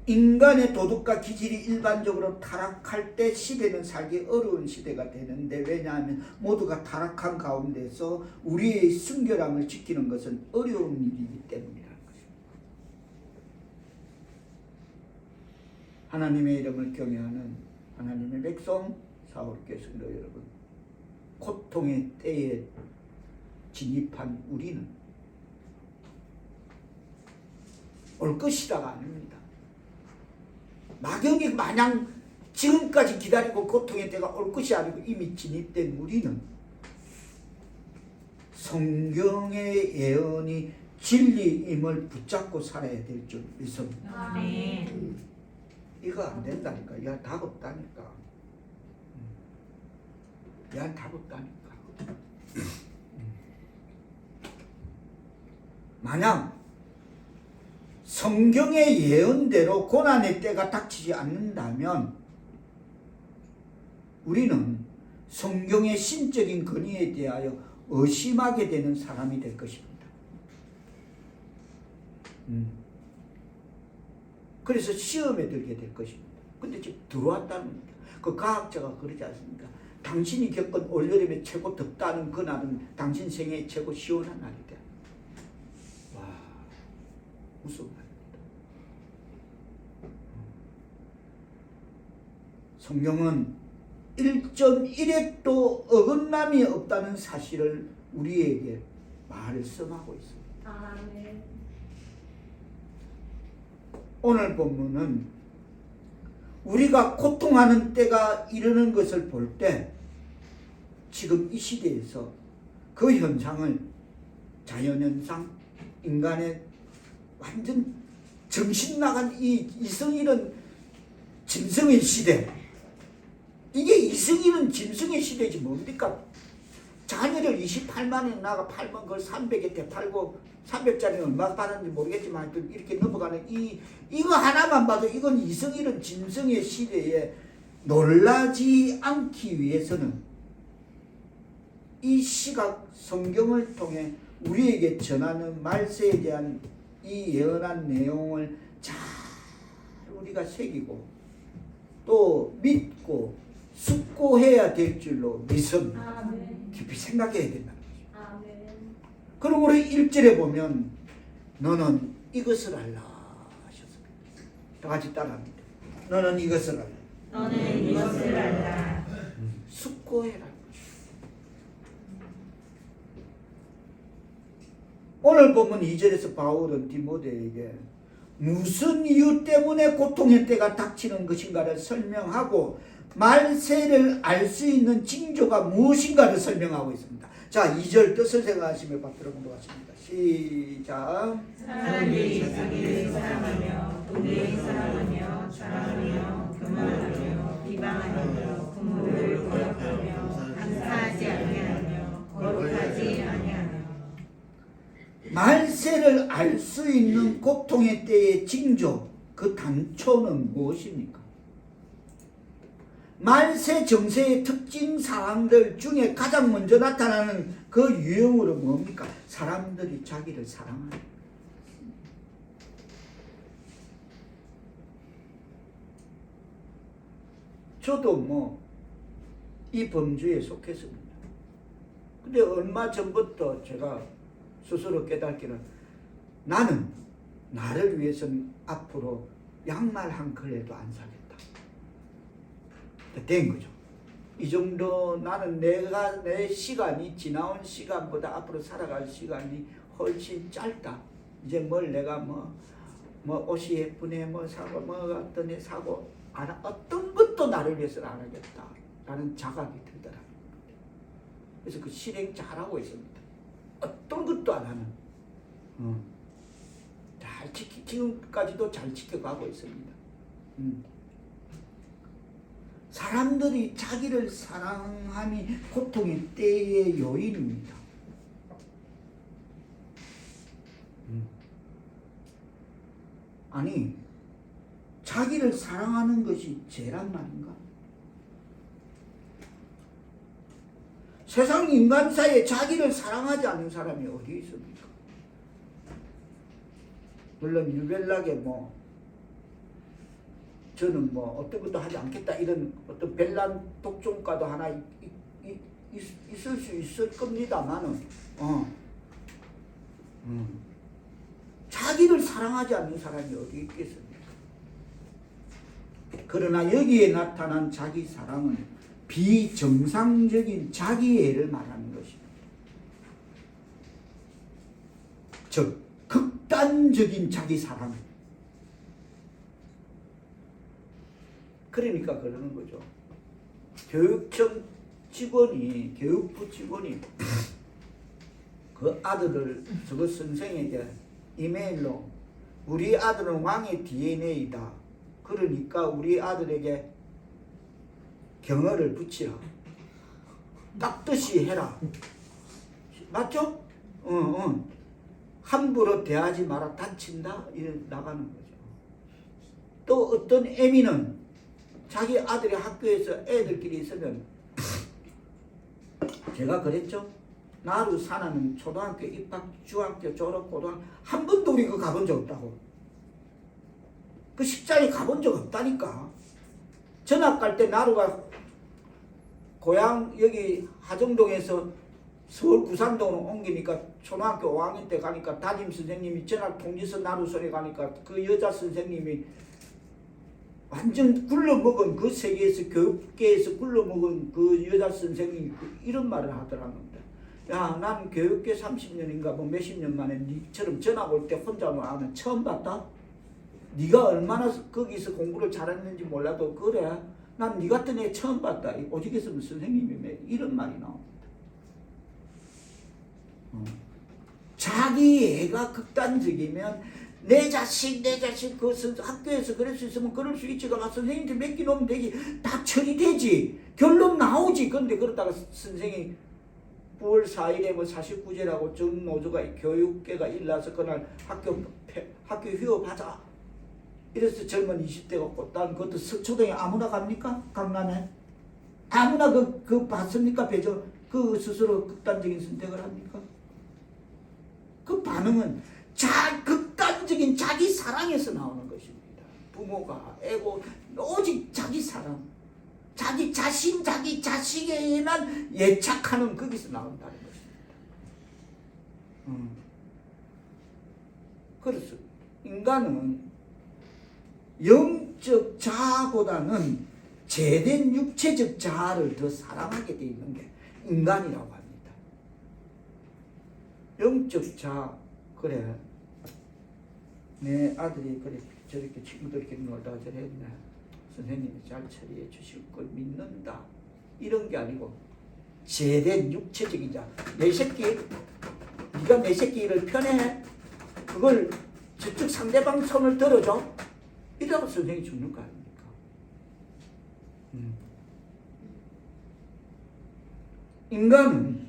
인간의 도덕과 기질이 일반적으로 타락할 때 시대는 살기 어려운 시대가 되는데, 왜냐하면 모두가 타락한 가운데서 우리의 순결함을 지키는 것은 어려운 일이기 때문이라는 것입니다. 하나님의 이름을 경외하는 하나님의 백성 사울교회 성도 여러분, 고통의 때에 진입한 우리는 올 것이다가 아닙니다. 막연히 마냥 지금까지 기다리고 고통의 때가 올 것이 아니고 이미 진입된 우리는 성경의 예언이 진리임을 붙잡고 살아야 될 줄 믿습니다. 아멘. 이거 안 된다니까. 야, 답 없다니까. 야, 답 없다니까. 만약 성경의 예언대로 고난의 때가 닥치지 않는다면 우리는 성경의 신적인 권위에 대하여 의심하게 되는 사람이 될 것입니다. 그래서 시험에 들게 될 것입니다. 근데 지금 들어왔다는 겁니다. 그 과학자가 그러지 않습니까? 당신이 겪은 올여름에 최고 덥다는 그날은 당신 생애의 최고 시원한 날이다. 와, 무슨 말입니다. 성경은 1.1획도 어긋남이 없다는 사실을 우리에게 말씀하고 있습니다. 아멘. 오늘 본문은 우리가 고통하는 때가 이르는 것을 볼 때 지금 이 시대에서 그 현상을 자연현상, 인간의 완전 정신 나간 이 이승일은 짐승의 시대, 이게 이승일은 짐승의 시대지 뭡니까? 자녀를 28만에 나가 팔면 그걸 300에 되팔고 300짜리는 얼마 받았는지 모르겠지만 하여튼 이렇게 넘어가는 이거 하나만 봐도 이건 이승일은 짐승의 시대에 놀라지 않기 위해서는 이 시각 성경을 통해 우리에게 전하는 말세에 대한 이 예언한 내용을 잘 우리가 새기고 또 믿고 숙고해야 될 줄로 믿음 아멘. 깊이 생각해야 된다. 아멘. 그러므로 1절에 보면 너는 이것을 알라 하셨습니다. 다 같이 따라합니다. 너는 이것을 알라. 너는 이것을 알라. 숙고해라. 오늘 보면 2절에서 바울은 디모데에게 무슨 이유 때문에 고통의 때가 닥치는 것인가를 설명하고 말세를 알 수 있는 징조가 무엇인가를 설명하고 있습니다. 자, 2절 뜻을 생각하시며 받들어 보겠습니다. 시작. 사람들이 자기를 사랑하며 돈을 사랑하며 자랑하며 교만하며 비방하며 부모를 거역하며 감사하지 아니하며 거룩하지 아니하며. 말세를 알 수 있는 고통의 때의 징조, 그 단초는 무엇입니까? 말세 정세의 특징 사항들 중에 가장 먼저 나타나는 그 유형으로 뭡니까? 사람들이 자기를 사랑하는 것. 저도 이 범주에 속했습니다. 근데 얼마 전부터 제가 스스로 깨닫기는 나는 나를 위해서는 앞으로 양말 한 컬레도 안 사겠다. 된 거죠. 이 정도 나는 내 시간이 지나온 시간보다 앞으로 살아갈 시간이 훨씬 짧다. 이제 뭘 내가 옷이 예쁘네 사고 어떤 애 사고 어떤 것도 나를 위해서는 안 하겠다. 라는 자각이 들더라고요. 그래서 그 실행 잘하고 있습니다. 어떤 것도 안 하는. 지금까지도 잘 지켜가고 있습니다. 사람들이 자기를 사랑함이 고통의 때의 요인입니다. 아니, 자기를 사랑하는 것이 죄란 말인가? 세상 인간사에 자기를 사랑하지 않는 사람이 어디 있습니까? 물론 유별나게 저는 어떤 것도 하지 않겠다 이런 어떤 별난 독종과도 하나 있을 수 있을 겁니다만은 자기를 사랑하지 않는 사람이 어디 있겠습니까? 그러나 여기에 나타난 자기 사랑은 비정상적인 자기애를 말하는 것입니다. 즉 극단적인 자기 사랑. 그러니까 그러는 거죠. 교육청 직원이, 교육부 직원이 그 아들을 저거 선생에게 이메일로 우리 아들은 왕의 DNA다. 그러니까 우리 아들에게 경어를 붙이라. 깍듯이 해라. 맞죠? 함부로 대하지 마라. 다친다. 이래 나가는 거죠. 또 어떤 애미는 자기 아들이 학교에서 애들끼리 있으면 제가 그랬죠. 나루 사나는 초등학교 입학, 중학교 졸업, 고등학교 한 번도 우리 가본 적 없다고. 그 식장에 가본 적 없다니까. 전학 갈 때 나루가 고향 여기 하정동에서 서울 구산동으로 옮기니까 초등학교 5학년 때 가니까 담임 선생님이 전학 통지서 나루소리 가니까 그 여자 선생님이 완전 굴러먹은 그 세계에서 교육계에서 굴러먹은 그 여자 선생님이 이런 말을 하더랍니다. 야, 난 교육계 30년인가 뭐 몇십 년 만에 니처럼 전학 올 때 혼자 하면 처음 봤다. 네가 얼마나 거기서 공부를 잘했는지 몰라도 그래. 난 네 같은 애 처음 봤다. 오직 있으면 선생님이 이런 말이 나옵니다. 자기 애가 극단적이면 내 자식 그 학교에서 그럴 수 있으면 그럴 수 있지가 선생님한테 맡기놓으면 되지. 다 처리되지. 결론 나오지. 근데 그러다가 선생이 9월 4일에 뭐 49제라고 전 노조가 교육계가 일나서 그날 학교 휴업하자. 이래서 젊은 20대가 꽃단 그것도 서초동에 아무나 갑니까? 강남에? 아무나 그 받습니까? 배정 그 스스로 극단적인 선택을 합니까? 그 반응은 극단적인 자기 사랑에서 나오는 것입니다. 부모가 애고 오직 자기 사랑, 자기 자신, 자기 자식에만 예착하는 거기서 나온다는 것입니다. 그래서 인간은 영적 자아보다는 제된 육체적 자아를 더 사랑하게 되어 있는 게 인간이라고 합니다. 영적 자아, 그래 내 아들이 그래 저렇게 친구들끼리 놀다가 저랬네, 선생님이 잘 처리해 주실 걸 믿는다, 이런 게 아니고 제된 육체적인 자아. 내 새끼, 네가 내 새끼를 편애해? 그걸 저쪽 상대방 손을 들어줘? 이러고 선생이 죽는 거 아닙니까? 인간은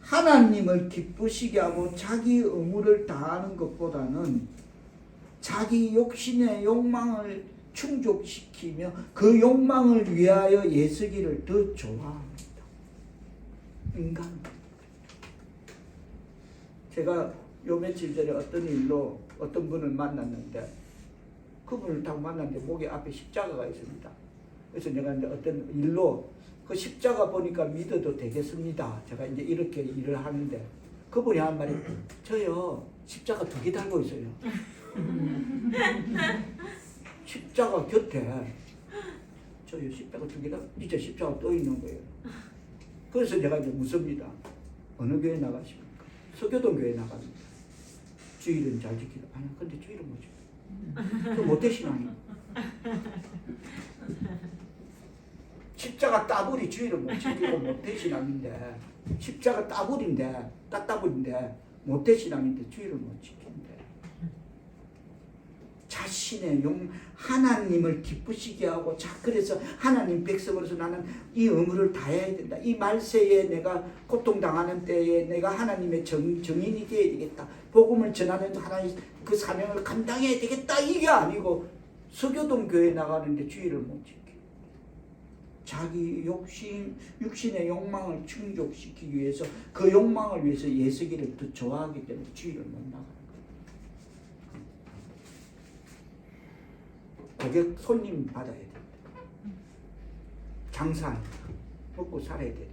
하나님을 기쁘시게 하고 자기 의무를 다하는 것보다는 자기 욕심의 욕망을 충족시키며 그 욕망을 위하여 애쓰기를 더 좋아합니다. 인간. 제가 요 며칠 전에 어떤 일로 어떤 분을 만났는데, 그분을 딱 만났는데 목에 앞에 십자가가 있습니다. 그래서 내가 이제 어떤 일로 그 십자가 보니까 믿어도 되겠습니다. 제가 이제 이렇게 일을 하는데 그분이 한 말이, 저요 십자가 2개 달고 있어요. 십자가 곁에 저요 십자가 2개 달고 진짜 십자가 떠 있는 거예요. 그래서 제가 이제 묻습니다. 어느 교회 나가십니까? 서교동 교회 나갑니다. 주일은 잘 지키다. 아니 근데 주일은 못 지켜. 그 모태신앙이에요. 십자가 따블이 주의를 못 지키고 모태신앙인데, 십자가 따블인데 따따블인데 모태신앙인데 주의를 못 지킨대. 자신의 하나님을 기쁘시게 하고, 그래서 하나님 백성으로서 나는 이 의무를 다해야 된다. 이 말세에 내가 고통당하는 때에 내가 하나님의 정인이 되어야 되겠다. 복음을 전하는 하나님 그 사명을 감당해야 되겠다. 이게 아니고 서교동 교회 나가는데 주의를 못 지켜. 자기 육신의 욕망을 충족시키기 위해서, 그 욕망을 위해서 애쓰기를 더 좋아하기 때문에 주의를 못 나가는 거예요. 고객 손님 받아야 됩니다. 장사하니까 먹고 살아야 되니까.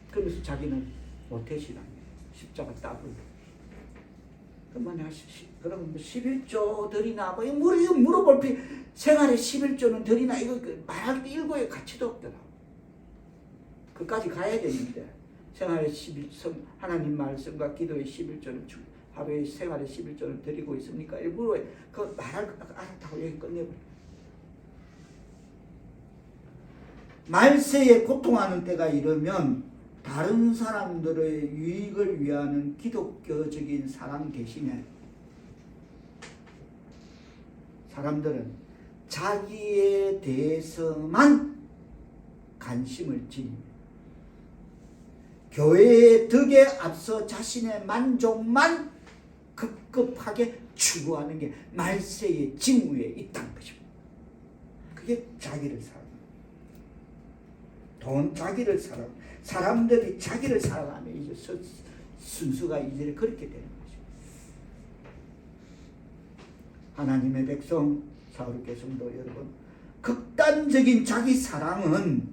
그러면서 자기는 모태신앙이에요. 십자가 따블. 그럼 11조 드리나 뭐 이거 물어볼 필요, 생활에 11조는 드리나 이거 말할 때 일고의 가치도 없더라. 그까지 가야 되는데 생활에 11성 하나님 말씀과 기도의 11조는 하루에 생활에 11조는 드리고 있습니까? 일부러 그 말할 알았다고 여기 끝내버려. 말세에 고통하는 때가 이르면 다른 사람들의 유익을 위하는 기독교적인 사랑 대신에 사람들은 자기에 대해서만 관심을 지닙니다. 교회의 덕에 앞서 자신의 만족만 급급하게 추구하는 게 말세의 징후에 있다는 것입니다. 그게 자기를 사랑합니다. 돈 자기를 사랑. 사람들이 자기를 사랑하면 이제 순수가 이제 그렇게 되는 것입니다. 하나님의 백성, 사울의 성도 여러분, 극단적인 자기 사랑은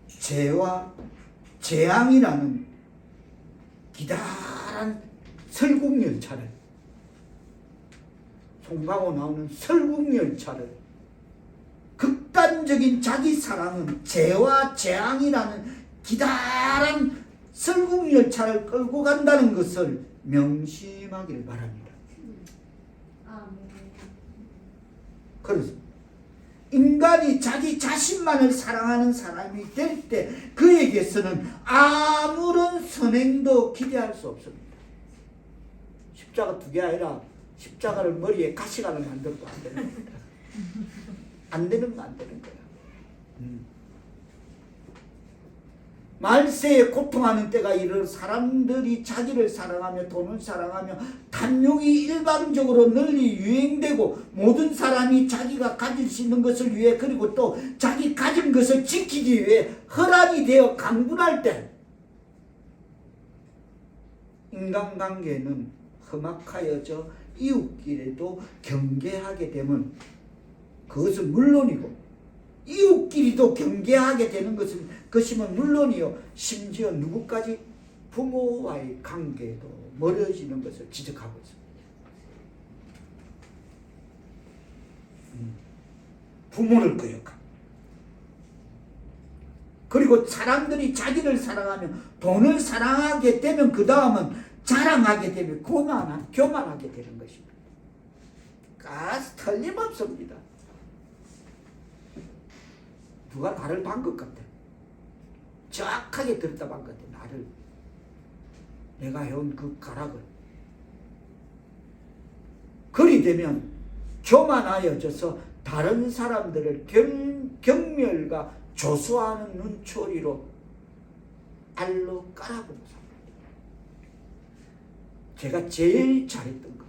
죄와 재앙이라는 기다란 설국열차를, 송강호 나오는 설국열차를 극단적인 인간적인 자기 사랑은 죄와 재앙이라는 기다란 설국열차를 끌고 간다는 것을 명심하기를 바랍니다. 그래서 인간이 자기 자신만을 사랑하는 사람이 될 때 그에게서는 아무런 선행도 기대할 수 없습니다. 십자가 2개 아니라 십자가를 머리에 가시관을 만들어도 안 되는 겁니다. 안 되는 거야. 말세에 고통하는 때가 이르러 사람들이 자기를 사랑하며 돈을 사랑하며 탐욕이 일반적으로 널리 유행되고 모든 사람이 자기가 가질 수 있는 것을 위해 그리고 또 자기 가진 것을 지키기 위해 혈안이 되어 강군할 때 인간관계는 험악하여져 이웃끼리도 경계하게 되면 그것은 물론이고 이웃끼리도 경계하게 되는 것이면 물론이요 심지어 누구까지 부모와의 관계도 멀어지는 것을 지적하고 있습니다. 부모를 거역하고 그리고 사람들이 자기를 사랑하며 돈을 사랑하게 되면 그 다음은 자랑하게 되면 교만하게 되는 것입니다. 가스 틀림없습니다. 누가 나를 반 것 같아. 정확하게 들었다 반 것 같아. 나를. 내가 해온 그 가락을. 그리 되면 교만하여져서 다른 사람들을 경멸과 조소하는 눈초리로 알로 깔아보고 삽니다. 제가 제일 잘했던 거.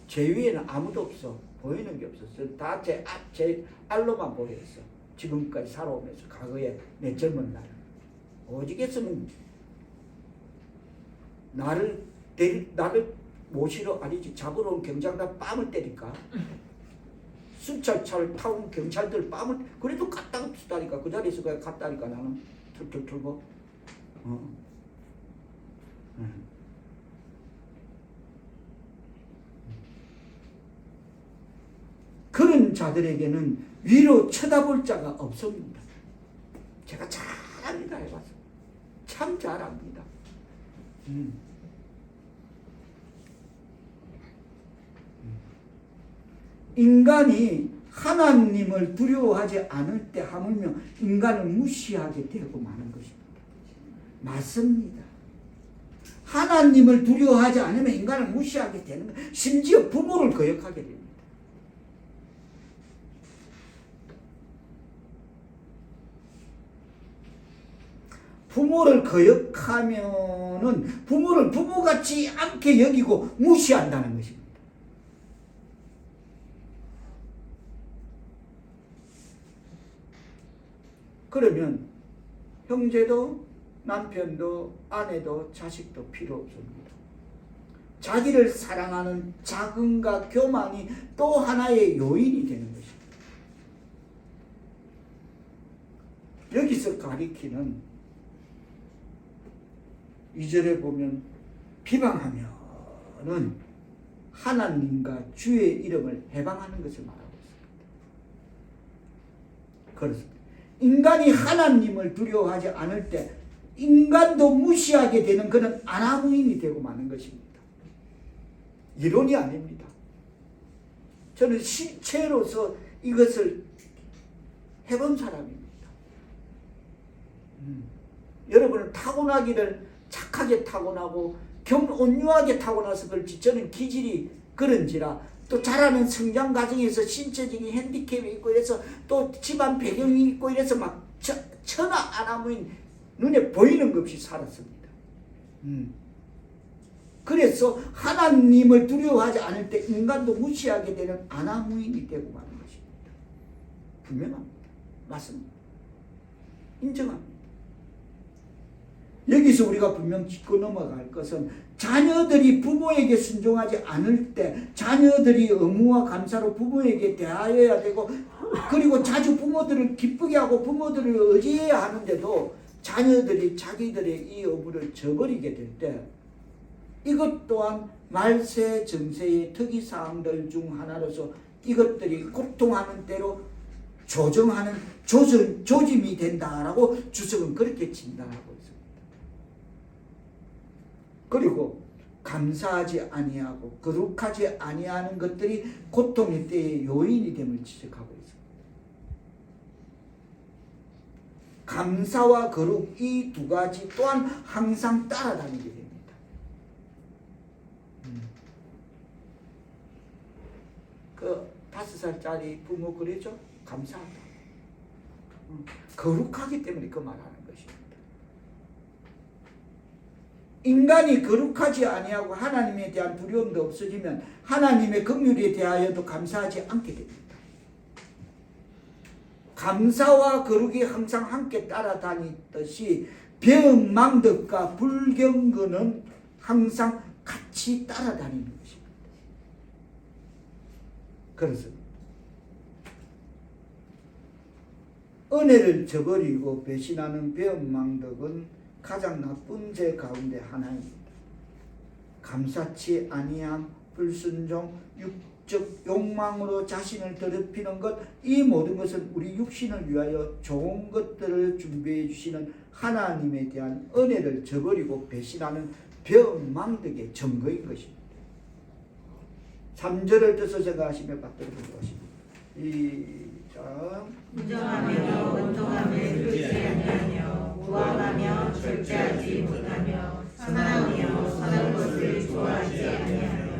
제 위에는 아무도 없어. 보이는 게 없었어. 다 제 알로만 보였어. 지금까지 살아오면서 과거에 내 젊은 날. 오직 했으면 나를 모시러 아니지 잡으러 온 경장단 뺨을 때릴까? 순찰차를 타온 경찰들 뺨을 그래도 갔다가 쓰다니까 그 자리에서 그냥 갔다니까 나는 툴툴 툴고. 그런 자들에게는 위로 쳐다볼 자가 없습니다. 제가 잘합니다. 해봐서 참 잘합니다. 인간이 하나님을 두려워하지 않을 때 하물며 인간을 무시하게 되고 마는 것입니다. 맞습니다. 하나님을 두려워하지 않으면 인간을 무시하게 되는 것, 심지어 부모를 거역하게 됩니다. 부모를 거역하면은 부모를 부모같이 않게 여기고 무시한다는 것입니다. 그러면 형제도 남편도 아내도 자식도 필요 없습니다. 자기를 사랑하는 자긍과 교만이 또 하나의 요인이 되는 것입니다. 여기서 가리키는 2절에 보면 비방하면은 하나님과 주의 이름을 해방하는 것을 말하고 있습니다. 그렇습니다. 인간이 하나님을 두려워하지 않을 때 인간도 무시하게 되는 그런 아나무인이 되고 마는 것입니다. 이론이 아닙니다. 저는 실체로서 이것을 해본 사람입니다. 여러분은 타고나기를 착하게 타고나고 온유하게 타고나서 그렇지 저는 기질이 그런지라 또 자라는 성장 과정에서 신체적인 핸디캡이 있고 이래서 또 집안 배경이 있고 이래서 막 천하 아나무인 눈에 보이는 것 없이 살았습니다. 그래서 하나님을 두려워하지 않을 때 인간도 무시하게 되는 아나무인이 되고 마는 것입니다. 분명합니다. 맞습니다. 인정합니다. 여기서 우리가 분명 짚고 넘어갈 것은 자녀들이 부모에게 순종하지 않을 때 자녀들이 의무와 감사로 부모에게 대하여야 되고 그리고 자주 부모들을 기쁘게 하고 부모들을 의지해야 하는데도 자녀들이 자기들의 이 의무를 저버리게 될 때 이것 또한 말세 정세의 특이사항들 중 하나로서 이것들이 고통하는 대로 조정하는 조짐이 된다라고 주석은 그렇게 진단하고 있습니다. 그리고 감사하지 아니하고 거룩하지 아니하는 것들이 고통의 때의 요인이 됨을 지적하고 있습니다. 감사와 거룩 이 두 가지 또한 항상 따라다니게 됩니다. 그 5살짜리 부모 그러죠? 감사하다. 거룩하기 때문에 그 말하는 것입니다. 인간이 거룩하지 아니하고 하나님에 대한 두려움도 없어지면 하나님의 긍휼에 대하여도 감사하지 않게 됩니다. 감사와 거룩이 항상 함께 따라다니듯이 배은망덕과 불경건은 항상 같이 따라다니는 것입니다. 그렇습니다. 은혜를 저버리고 배신하는 배은망덕은 가장 나쁜 죄 가운데 하나입니다. 감사치 아니함, 불순종, 육적 욕망으로 자신을 더럽히는 것, 이 모든 것은 우리 육신을 위하여 좋은 것들을 준비해 주시는 하나님에 대한 은혜를 저버리고 배신하는 배은망덕의 증거인 것입니다. 3절을 뜻을 생각하시며 받들어 보도록 하십니다. 시작. 부정하며 원통함을 풀지 아니하며 무함하며 절제하지 못하며 선하며 선한 것을 좋아하지 아니하며.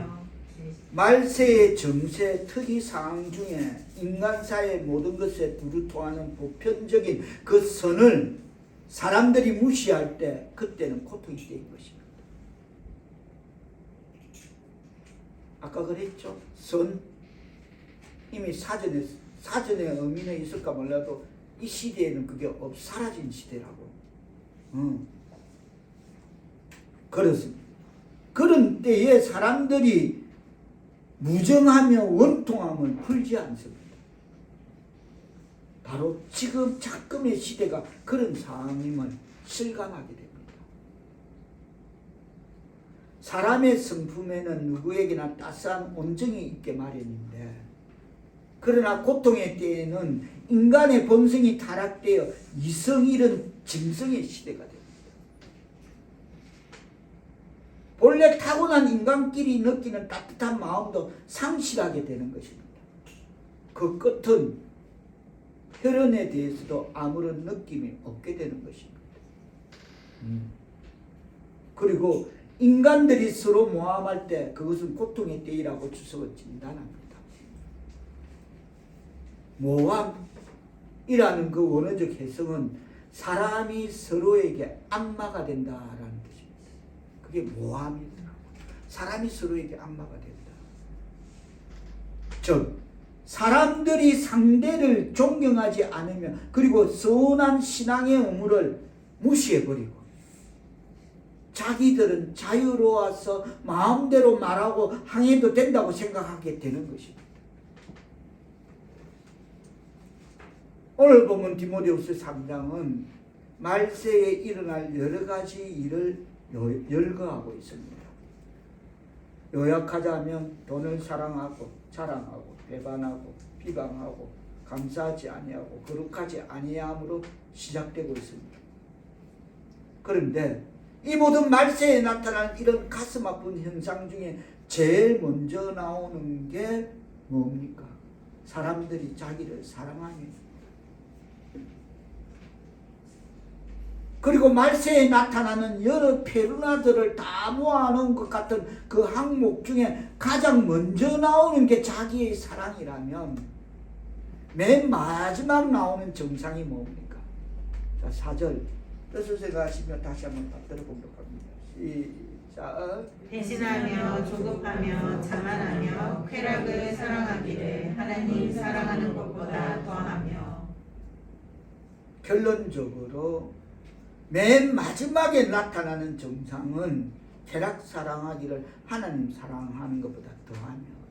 말세의 정세 특이사항 중에 인간사의 모든 것에 두루 통하는 보편적인 그 선을 사람들이 무시할 때 그때는 고통이 되는 것입니다. 아까 그랬죠? 선 이미 사전에 의미는 있을까 몰라도 이 시대에는 그게 사라진 시대라고. 그렇습니다. 그런 때에 사람들이 무정하며 원통함을 풀지 않습니다. 바로 지금 작금의 시대가 그런 상황임을 실감하게 됩니다. 사람의 성품에는 누구에게나 따스한 온정이 있게 마련인데, 그러나 고통의 때에는 인간의 본성이 타락되어 이성 잃은 짐승의 시대가 됩니다. 본래 타고난 인간끼리 느끼는 따뜻한 마음도 상실하게 되는 것입니다. 그 끝은 혈연에 대해서도 아무런 느낌이 없게 되는 것입니다. 그리고 인간들이 서로 모함할 때 그것은 고통의 때이라고 주석은 진단합니다. 모함이라는 그 원어적 해석은 사람이 서로에게 악마가 된다라는 뜻입니다. 그게 모함이더라고요. 사람이 서로에게 악마가 된다. 즉 사람들이 상대를 존경하지 않으며 그리고 선한 신앙의 의무를 무시해버리고 자기들은 자유로워서 마음대로 말하고 항해도 된다고 생각하게 되는 것입니다. 오늘 보면 디모데후서 3장은 말세에 일어날 여러 가지 일을 열거하고 있습니다. 요약하자면 돈을 사랑하고 자랑하고 배반하고 비방하고 감사하지 아니하고 거룩하지 아니함으로 시작되고 있습니다. 그런데 이 모든 말세에 나타난 이런 가슴 아픈 현상 중에 제일 먼저 나오는 게 뭡니까? 사람들이 자기를 사랑하니. 그리고 말세에 나타나는 여러 페루나들을 다 모아놓은 것 같은 그 항목 중에 가장 먼저 나오는 게 자기의 사랑이라면 맨 마지막 나오는 정상이 뭡니까? 자, 4절 뜻을 생각하시며 다시 한번 받들어 보도록 합니다. 시작. 배신하며 조급하며 자만하며 쾌락을 사랑하기를 하나님 사랑하는 것보다 더하며. 결론적으로 맨 마지막에 나타나는 정상은 쾌락 사랑하기를 하나님 사랑하는 것보다 더하며.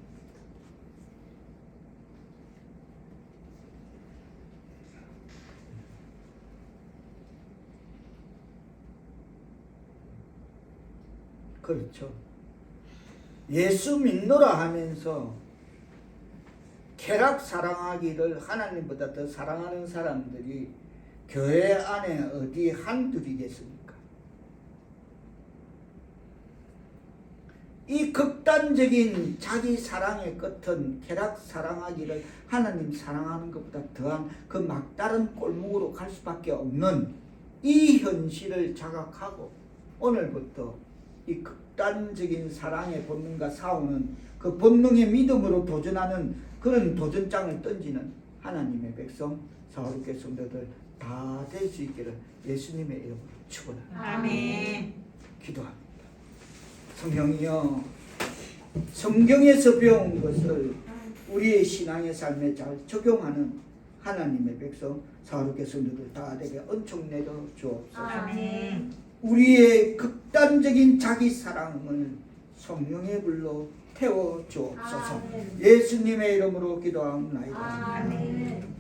그렇죠. 예수 믿노라 하면서 쾌락 사랑하기를 하나님보다 더 사랑하는 사람들이 교회 안에 어디 한둘이겠습니까? 이 극단적인 자기 사랑의 끝은 쾌락 사랑하기를 하나님 사랑하는 것보다 더한 그 막다른 꼴목으로 갈 수밖에 없는 이 현실을 자각하고 오늘부터 이 극단적인 사랑의 본능과 싸우는 그 본능의 믿음으로 도전하는 그런 도전장을 던지는 하나님의 백성 사울교회 성도들 다 될 수 있기를 예수님의 이름으로 축원합니다. 아멘. 기도합니다. 성령이여, 성경에서 배운 것을 우리의 신앙의 삶에 잘 적용하는 하나님의 백성 사울교회 성도들 다 되게 은총 내려 주옵소서. 아멘. 우리의 극단적인 자기 사랑을 성령의 불로 태워 주옵소서. 예수님의 이름으로 기도하옵나이다. 아멘.